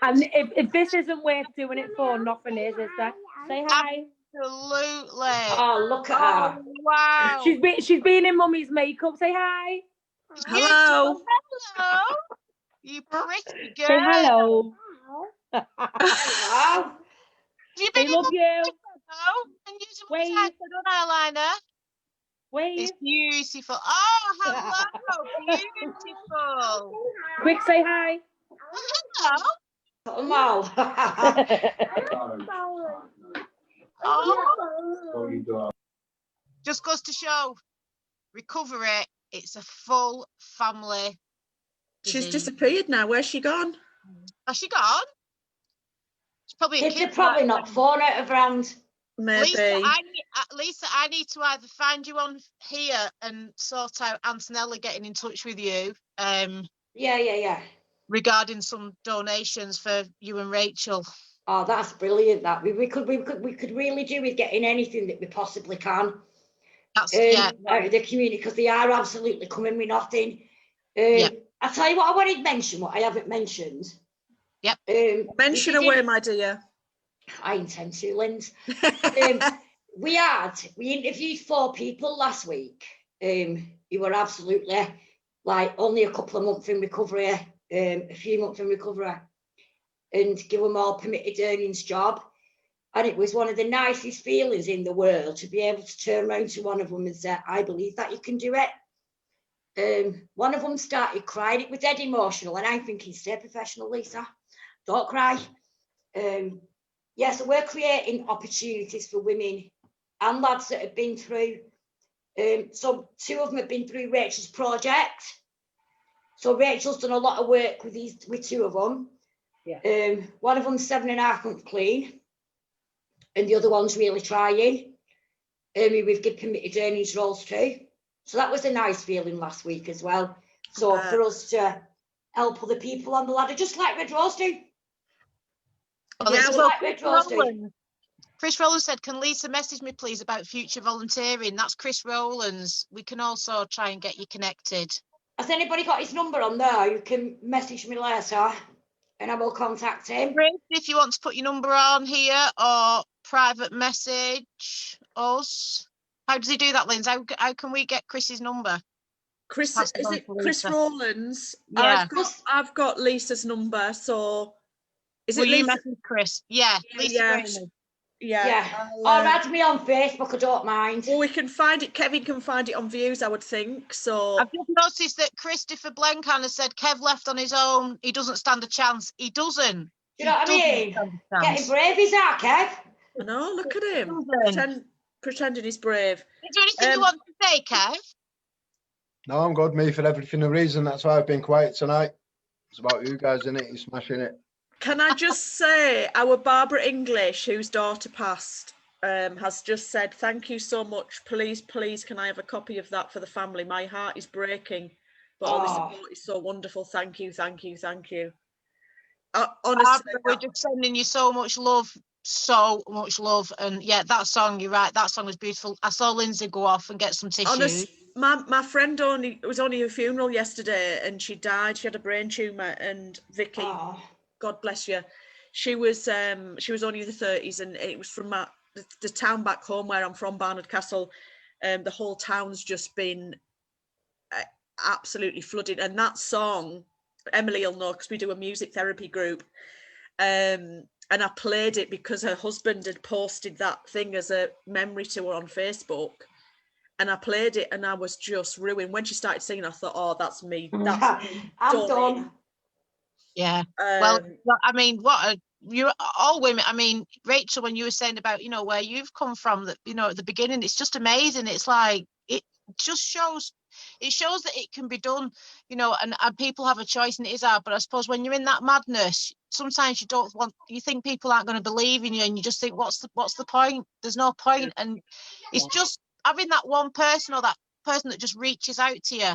And if this isn't worth doing it for, nothing is there? Say hi. Absolutely. Oh, look at her. Wow. She's been in mummy's makeup. Say hi. Hello. Hello. You pretty girl. Say hello. Hello. They love you. And use an eyeliner. Wait. It's beautiful. Oh, hello. Beautiful. Quick, say hi. Hello. Oh. Just goes to show, recovery, it's a full family. She's disappeared now. Where's she gone? Has she gone? She's probably They're probably not phone out of hand. Maybe. Lisa, I need to either find you on here and sort out Antonella getting in touch with you. Yeah. Regarding some donations for you and Rachel. Oh, that's brilliant. That we could really do with getting anything that we possibly can. That's out of the community, because they are absolutely coming with nothing. I tell you what, I wanted to mention what I haven't mentioned. Yep. Mention away, my dear. I intend to, Linz. We interviewed 4 people last week who were absolutely like only a couple of months in recovery, a few months in recovery. and give them all permitted earnings job. And it was one of the nicest feelings in the world to be able to turn around to one of them and say, I believe that you can do it. One of them started crying. It was dead emotional, and I'm thinking, stay professional, Lisa. Don't cry. Yeah, so we're creating opportunities for women and lads that have been through. So 2 of them have been through Rachel's project. So Rachel's done a lot of work with 2 of them. Yeah. One of them's 7.5 months clean, and the other one's really trying. We've given permitted earnings roles too. So that was a nice feeling last week as well. So for us to help other people on the ladder, just like Red Rose do. Well, Yeah, it's well, like Red Rose do. Chris Rowland said, can Lisa message me, please, about future volunteering? That's Chris Rowland's. We can also try and get you connected. Has anybody got his number on there? You can message me later and I will contact him. If you want to put your number on here or private message us. How does he do that, Linz? How can we get Chris's number? Chris, is it Chris Rowland's? Yeah. I've got Lisa's number, so is it Will you Lisa? message Chris? Yeah, Lisa. Yeah. Or add me on Facebook, I don't mind. Well, we can find it. Kevin can find it on Views, I would think. So I've just noticed that Christopher Blenkan has said Kev left on his own. He doesn't stand a chance. He doesn't. Do you know what I mean? Getting brave, is that, Kev? I know, look at him. Pretending he's brave. Is there anything you want to say, Kev? No, I'm good, me, for everything a reason. That's why I've been quiet tonight. It's about you guys, innit? You're smashing it. Can I just say, our Barbara English, whose daughter passed, has just said, thank you so much. Please, can I have a copy of that for the family? My heart is breaking, but all the support is so wonderful. Thank you. Honestly, Barbara, we're just sending you so much love. And yeah, that song, you're right, that song was beautiful. I saw Lindsay go off and get some tissues. My friend it was only a funeral yesterday, and she died. She had a brain tumor, and Vicky, God bless you, she was only in the 30s, and it was from the town back home where I'm from, Barnard Castle. The whole town's just been absolutely flooded, and that song, Emily will know because we do a music therapy group, and I played it because her husband had posted that thing as a memory to her on Facebook, and I played it, and I was just ruined. When she started singing, I thought, oh, that's me. That's me. I'm done. Yeah. Well, I mean, you're all women. I mean, Rachel, when you were saying about, where you've come from, that, at the beginning, it's just amazing. It's like, it just shows that it can be done, and people have a choice, and it is hard. But I suppose when you're in that madness, sometimes you think people aren't going to believe in you, and you just think, what's the point? There's no point. And it's just having that one person, or that person that just reaches out to you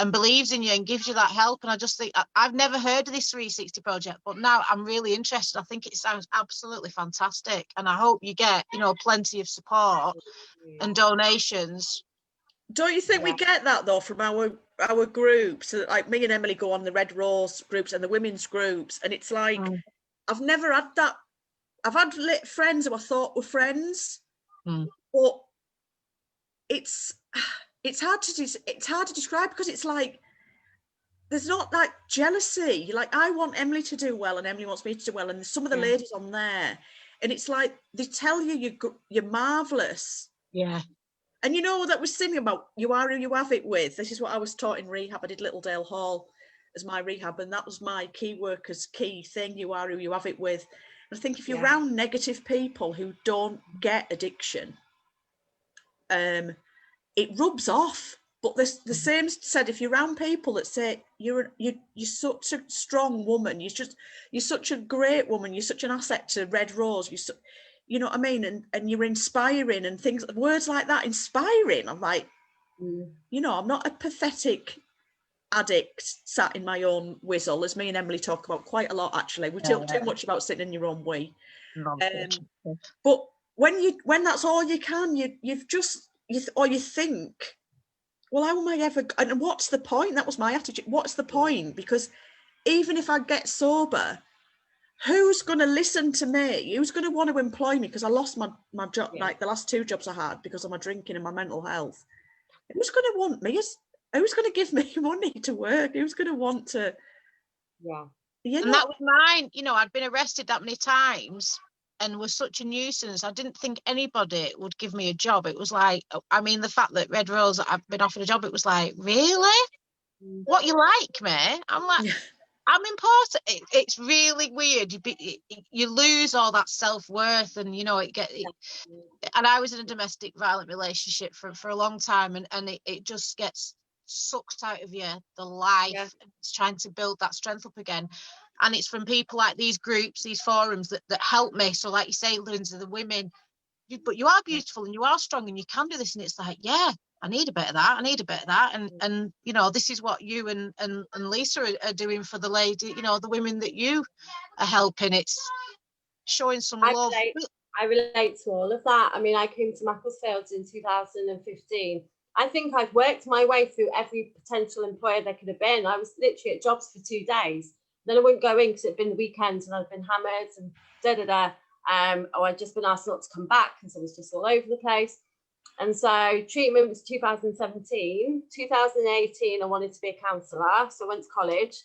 and believes in you and gives you that help. And I just think, I've never heard of this 360 project, but now I'm really interested. I think it sounds absolutely fantastic, and I hope you get plenty of support and donations. Don't you think we get that though from our groups? So like me and Emily go on the Red Rose groups and the women's groups, and it's like I've never had that. I've had friends who I thought were friends, but it's hard to describe, because it's like there's not like jealousy. Like, I want Emily to do well, and Emily wants me to do well, and there's some of the ladies on there, and it's like they tell you're marvelous. Yeah. And that was singing about you are who you have it with. This is what I was taught in rehab. I did Littledale Hall as my rehab, and that was my key workers' key thing. You are who you have it with. And I think if you're around negative people who don't get addiction, it rubs off. But the same said, if you're around people that say you're such a strong woman, you're such a great woman, you're such an asset to Red Rose, you know what I mean, and you're inspiring, and words like that, inspiring. I'm like, I'm not a pathetic addict sat in my own whistle, as me and Emily talk about quite a lot, actually. We talk too much about sitting in your own way. But when that's all you can, you think, well, how am I ever, and what's the point? That was my attitude. What's the point? Because even if I get sober, who's going to listen to me? Who's going to want to employ me? Because I lost my job, like the last 2 jobs I had, because of my drinking and my mental health. Who's going to want me? Who's going to give me money to work? Who's going to want to? Yeah. And that was mine. You know, I'd been arrested that many times and was such a nuisance. I didn't think anybody would give me a job. It was like, I mean, the fact that Red Rose, I've been offered a job, it was like, really? What you like, me? I'm like, I'm important. It's really weird. You lose all that self-worth, and you know and I was in a domestic violent relationship for a long time, and it just gets sucked out of you, the life. And it's trying to build that strength up again, and it's from people like these groups, these forums that help me. So like you say, Lindsay, the women, but you are beautiful and you are strong and you can do this, and it's like, yeah, I need a bit of that, I need a bit of that. And you know, this is what you and Lisa are doing for the lady, you know, the women that you are helping. It's showing some love. I relate to all of that. I mean, I came to Macclesfield in 2015. I think I've worked my way through every potential employer there could have been. I was literally at jobs for 2 days. Then I wouldn't go in because it'd been the weekend and I'd been hammered and da-da-da. Or I'd just been asked not to come back because I was just all over the place. And so treatment was 2017. 2018, I wanted to be a counsellor, so I went to college.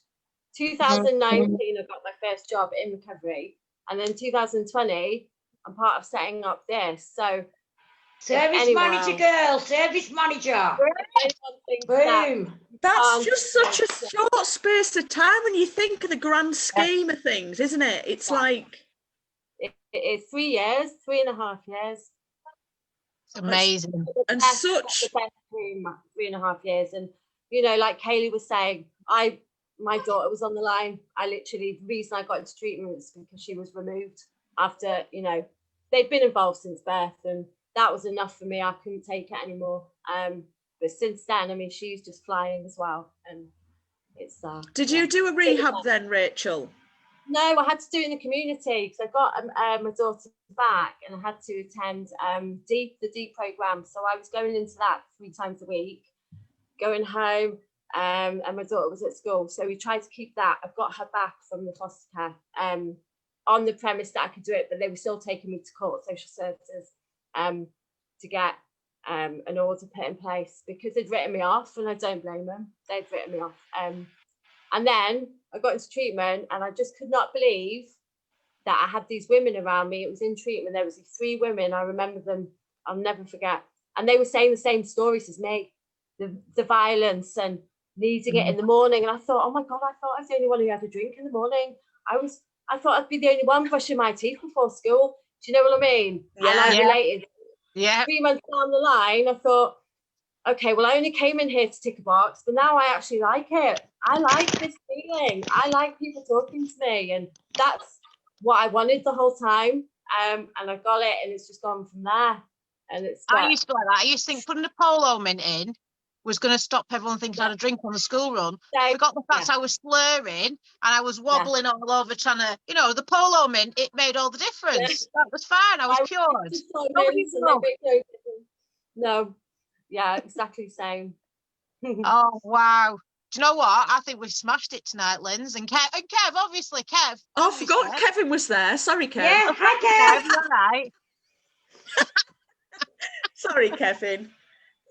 2019, I got my first job in recovery. And then 2020, I'm part of setting up this. So service manager, girl, service manager. Boom. That's just such a short space of time when you think of the grand scheme of things, isn't it? It's like... It is 3 years, 3.5 years. It's amazing. And such... The best 3.5 years. And, you know, like Kaylee was saying, my daughter was on the line. The reason I got into treatment was because she was removed after, you know, they'd been involved since birth, and that was enough for me. I couldn't take it anymore. But since then, I mean, she's just flying as well. And it's... Did you do a rehab then, Rachel? No, I had to do it in the community because I got my daughter back and I had to attend the DEEP programme. So I was going into that 3 times a week, going home, and my daughter was at school. So we tried to keep that. I've got her back from the foster care on the premise that I could do it, but they were still taking me to court, social services, to get an order put in place because they'd written me off, and I don't blame them. They'd written me off. And then I got into treatment and I just could not believe that I had these women around me. It was in treatment. There was these 3 women. I remember them. I'll never forget. And they were saying the same stories as me, the violence and needing it in the morning. And I thought, oh my God, I thought I was the only one who had a drink in the morning. I thought I'd be the only one brushing my teeth before school. Do you know what I mean? Yeah. And I related. Yeah. 3 months down the line, I thought, okay, well, I only came in here to tick a box, but now I actually like it. I like this feeling. I like people talking to me, and that's what I wanted the whole time. And I got it, and it's just gone from there. And I used to be like that. I used to think putting a polo mint in was going to stop everyone thinking I had a drink on the school run. I forgot the fact I was slurring and I was wobbling all over trying to, you know, the polo mint, it made all the difference. That was fine. I was cured. No. Yeah, exactly the same. Oh, wow. Do you know what? I think we've smashed it tonight, Linz. And Kev, obviously, Kev. Oh, I forgot Kevin was there. Sorry, Kev. Yeah, hi, Kev. Kev, all right. Sorry, Kevin.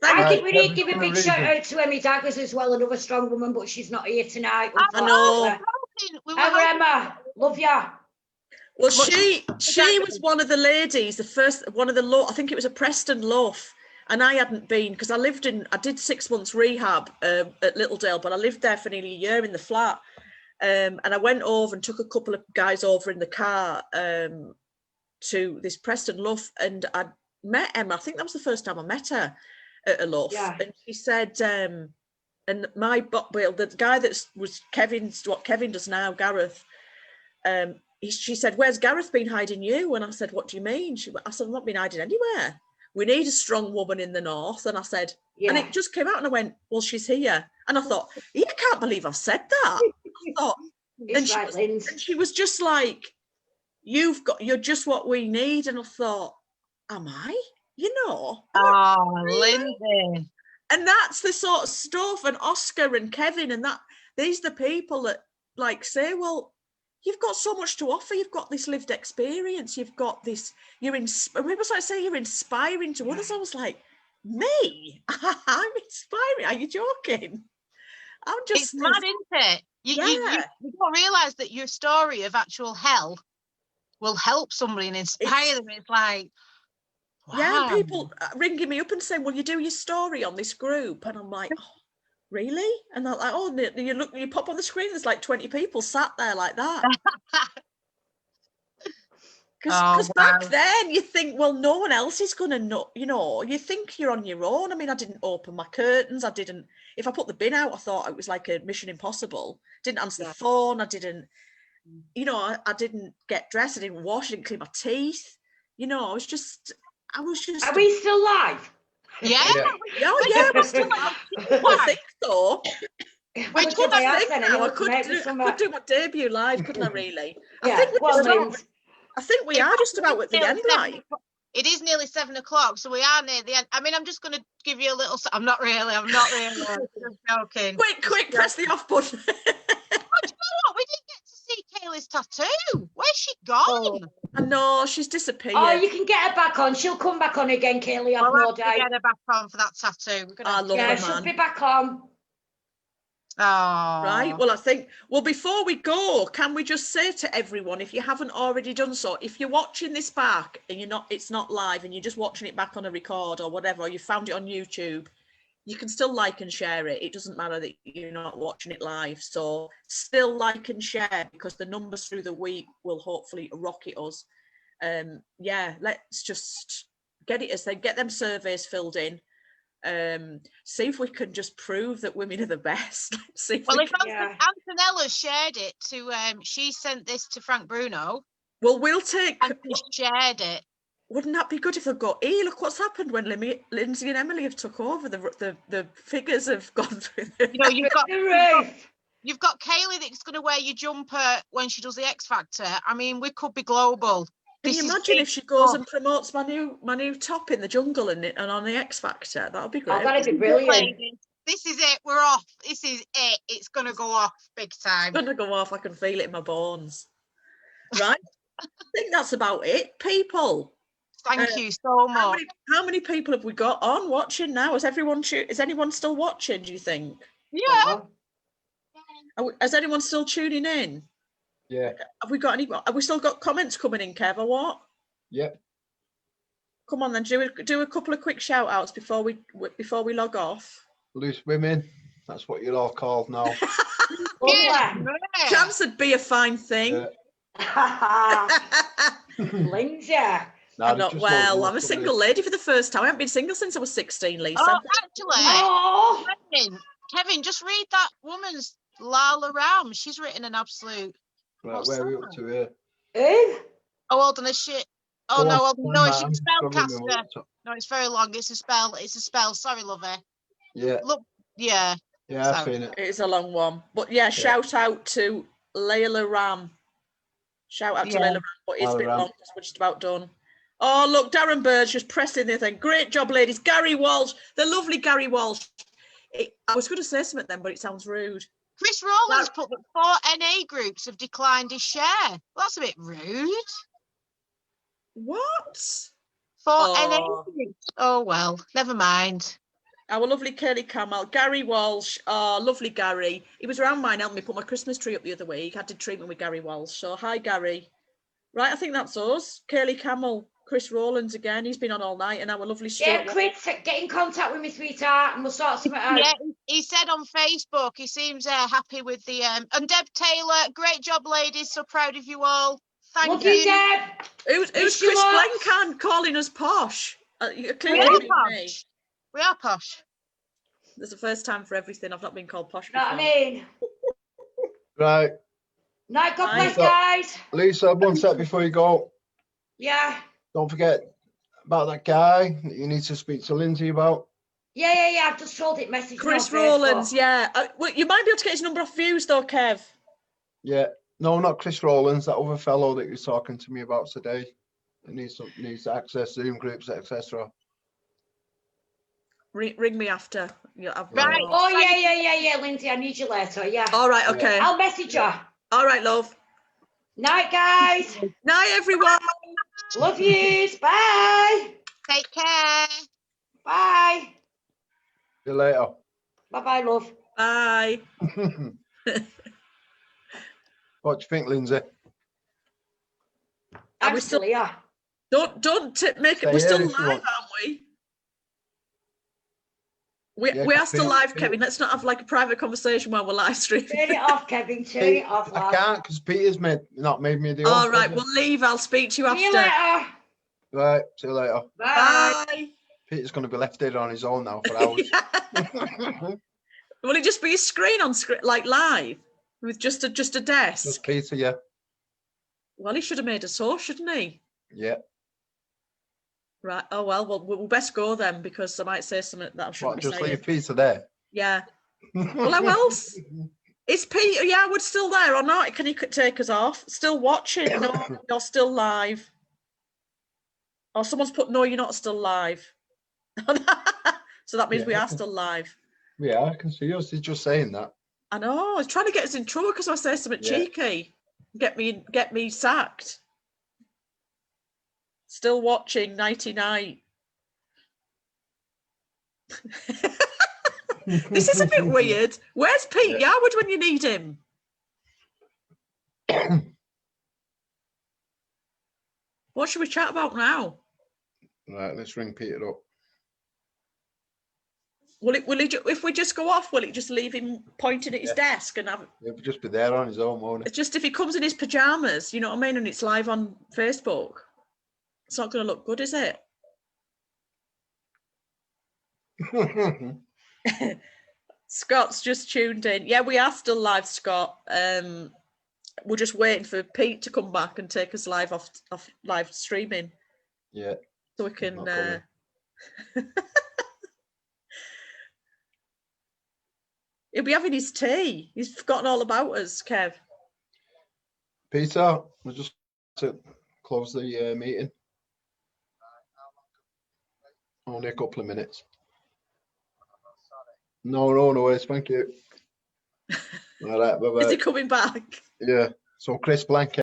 I think we need to give a big shout out to Emmy Daggers as well, another strong woman, but she's not here tonight. I know. Emma, love ya. Well, she was one of the ladies, the first one of the I think it was a Preston LUF, and I hadn't been because I did 6 months rehab at Littledale, but I lived there for nearly a year in the flat, and I went over and took a couple of guys over in the car to this Preston LUF, and I met Emma. I think that was the first time I met her at a LUF, and she said, and the guy that was what Kevin does now, Gareth, she said, where's Gareth been hiding you? And I said, what do you mean? I said, I've not been hiding anywhere. We need a strong woman in the north. And I said, and it just came out and I went, well, she's here. And I thought, I can't believe I've said that. I thought, and she was just like, you're just what we need. And I thought, am I? You know? Oh, Lindsay. And that's the sort of stuff, and Oscar and Kevin and that, these are the people that like say, well, you've got so much to offer. You've got this lived experience. You've got this, you're inspiring to others. I was like, me? I'm inspiring? Are you joking? I'm just... It's mad, isn't it? You don't realise that your story of actual hell will help somebody and inspire them. It's like, wow. Yeah, and people ringing me up and saying, "Will you do your story on this group?" And I'm like, "Oh, really?" And they're like, "Oh, you pop on the screen. There's like 20 people sat there like that." Because back then you think, well, no one else is going to know, you think you're on your own. I mean, I didn't open my curtains. If I put the bin out, I thought it was like a Mission Impossible. Didn't answer the phone. I didn't, I didn't get dressed. I didn't wash. I didn't clean my teeth. I was just. Are we still live? Yeah. Yeah, we're still live. I think so. I could do my debut live, couldn't I, really? Yeah, I think we are just about at the end, like. It is nearly 7 o'clock, so we are near the end. I mean, I'm just going to give you a little... I'm not really. I'm just joking. Quick, press the off button. Oh, do you know what? We didn't get to see Kaylee's tattoo. Where's she gone? I know, she's disappeared. Oh, you can get her back on. She'll come back on again, Kaylee. I've no doubt. Get her back on for that tattoo. I love her, man. She'll be back on. Oh. Right. Well, before we go, can we just say to everyone, if you haven't already done so, if you're watching this back and it's not live and you're just watching it back on a record or whatever, or you found it on YouTube, you can still like and share it. It doesn't matter that you're not watching it live. So still like and share, because the numbers through the week will hopefully rocket us. Let's just get them surveys filled in. See if we can just prove that women are the best. If Antonella shared it to she sent this to Frank Bruno. Well, we'll take and shared it. Wouldn't that be good if they go, hey, look what's happened when Lindsay and Emily have took over, the figures have gone through you've got Kaylee that's going to wear your jumper when she does the X Factor. I mean, we could be global. Can you imagine if she goes and promotes my new top in the jungle and on the X Factor? That would be great. Oh, that'd be brilliant. This is it. We're off. This is it. It's going to go off big time. It's going to go off. I can feel it in my bones. Right? I think that's about it, people. Thank you so much. How many people have we got on watching now? Is anyone still watching, do you think? Yeah. Is anyone still tuning in? Yeah. Have we still got comments coming in, Kev, or what? Yep. Come on then, do a couple of quick shout outs before we log off. Loose women, that's what you're all called now. Chance would be a fine thing. Lindsay. I'm a single lady for the first time. I haven't been single since I was 16, Lisa. Oh, actually, Kevin, just read that woman's Lala Ram. She's written an absolute. Right, where are we up to here? Who? Oh, hold on, a shit. Oh, no, it's a spellcaster. No, it's very long. It's a spell. Sorry, lovey. Yeah. Look, yeah. Yeah, I've seen it. It's a long one. But yeah, shout out to Layla Ram. Shout out to Layla Ram. But it's been long because we're just about done. Oh, look, Darren Bird's just pressing the thing. Great job, ladies. Gary Walsh, the lovely Gary Walsh. I was going to say something then, but it sounds rude. Chris Rowlands put that 4 NA groups have declined his share. Well, that's a bit rude. What? 4 NA groups. Oh, well, never mind. Our lovely Curly Camel, Gary Walsh. Oh, lovely Gary. He was around mine, helped me put my Christmas tree up the other week. I did treatment with Gary Walsh. So, hi, Gary. Right, I think that's us. Curly Camel. Chris Rowlands again. He's been on all night, and our lovely Stuart. Yeah, Chris, get in contact with me, sweetheart, and we'll sort something out. Yeah, he said on Facebook he seems happy with the and Deb Taylor. Great job, ladies. So proud of you all. Thank you, Deb. Who's Chris Blencan calling us posh? We are posh. We are posh. There's a first time for everything. I've not been called posh before. Know what I mean? Right. Night, God bless, guys. Lisa, one sec before you go. Yeah. Don't forget about that guy that you need to speak to Lindsay about. Yeah. I've just told it message. Chris Rowlands, yeah. Well, you might be able to get his number off views though, Kev. Yeah. No, not Chris Rowlands. That other fellow that you were talking to me about today. That needs to access Zoom groups, etc. Ring me after. Right. Oh, yeah, Lindsay. I need you later. Yeah. All right. Okay. I'll message you. All right, love. Night, guys. Night, everyone. Love yous. Bye. Take care. Bye. See you later. Bye-bye, love. Bye. What do you think, Lindsay? Are we still here? Don't make it. Stay We're still here live, if you want. aren't we? We Yeah, we are still live, Peter- Kevin. Let's not have like a private conversation while we're live streaming. Turn it off, Kevin. Turn it off, I lad. can't because Peter's not made me the All host, right, has we'll leave. I'll speak to you See you after. later. he? Right, see you later. Bye. Peter's going to be left there on his own now for hours. Will it just be a screen on screen, like live, with just a desk? Just Peter, yeah. Well, he should have made us host, shouldn't he? Yeah. Right. Oh well, we'll best go then because I might say something that I shouldn't What, be just saying. leave Peter there? Yeah. Well, how else? Is Peter Yarwood still there or not? Can he take us off? Still watching? No, you're still live. Or someone's put, no, you're not still live. So that means we are still live. Yeah, I can see us. He's just saying that. I know. He's trying to get us in trouble because I say something cheeky. Get me sacked. Still watching Nighty Night. This is a bit weird. Where's Pete Yarwood when you need him? What should we chat about now? Right, let's ring Peter up. Will he? If we just go off, will it just leave him pointing at his desk and have? He'll just be there on his own, won't he? It's just if he comes in his pajamas, you know what I mean, and it's live on Facebook, it's not going to look good, is it? Scott's just tuned in. Yeah, we are still live, Scott. We're just waiting for Pete to come back and take us live off live streaming. Yeah. So we can. He'll be having his tea. He's forgotten all about us, Kev. Peter, we'll just to close the meeting. Only a couple of minutes. No worries. Thank you. All right, bye-bye. Is he coming back? Yeah. So Chris Blanket.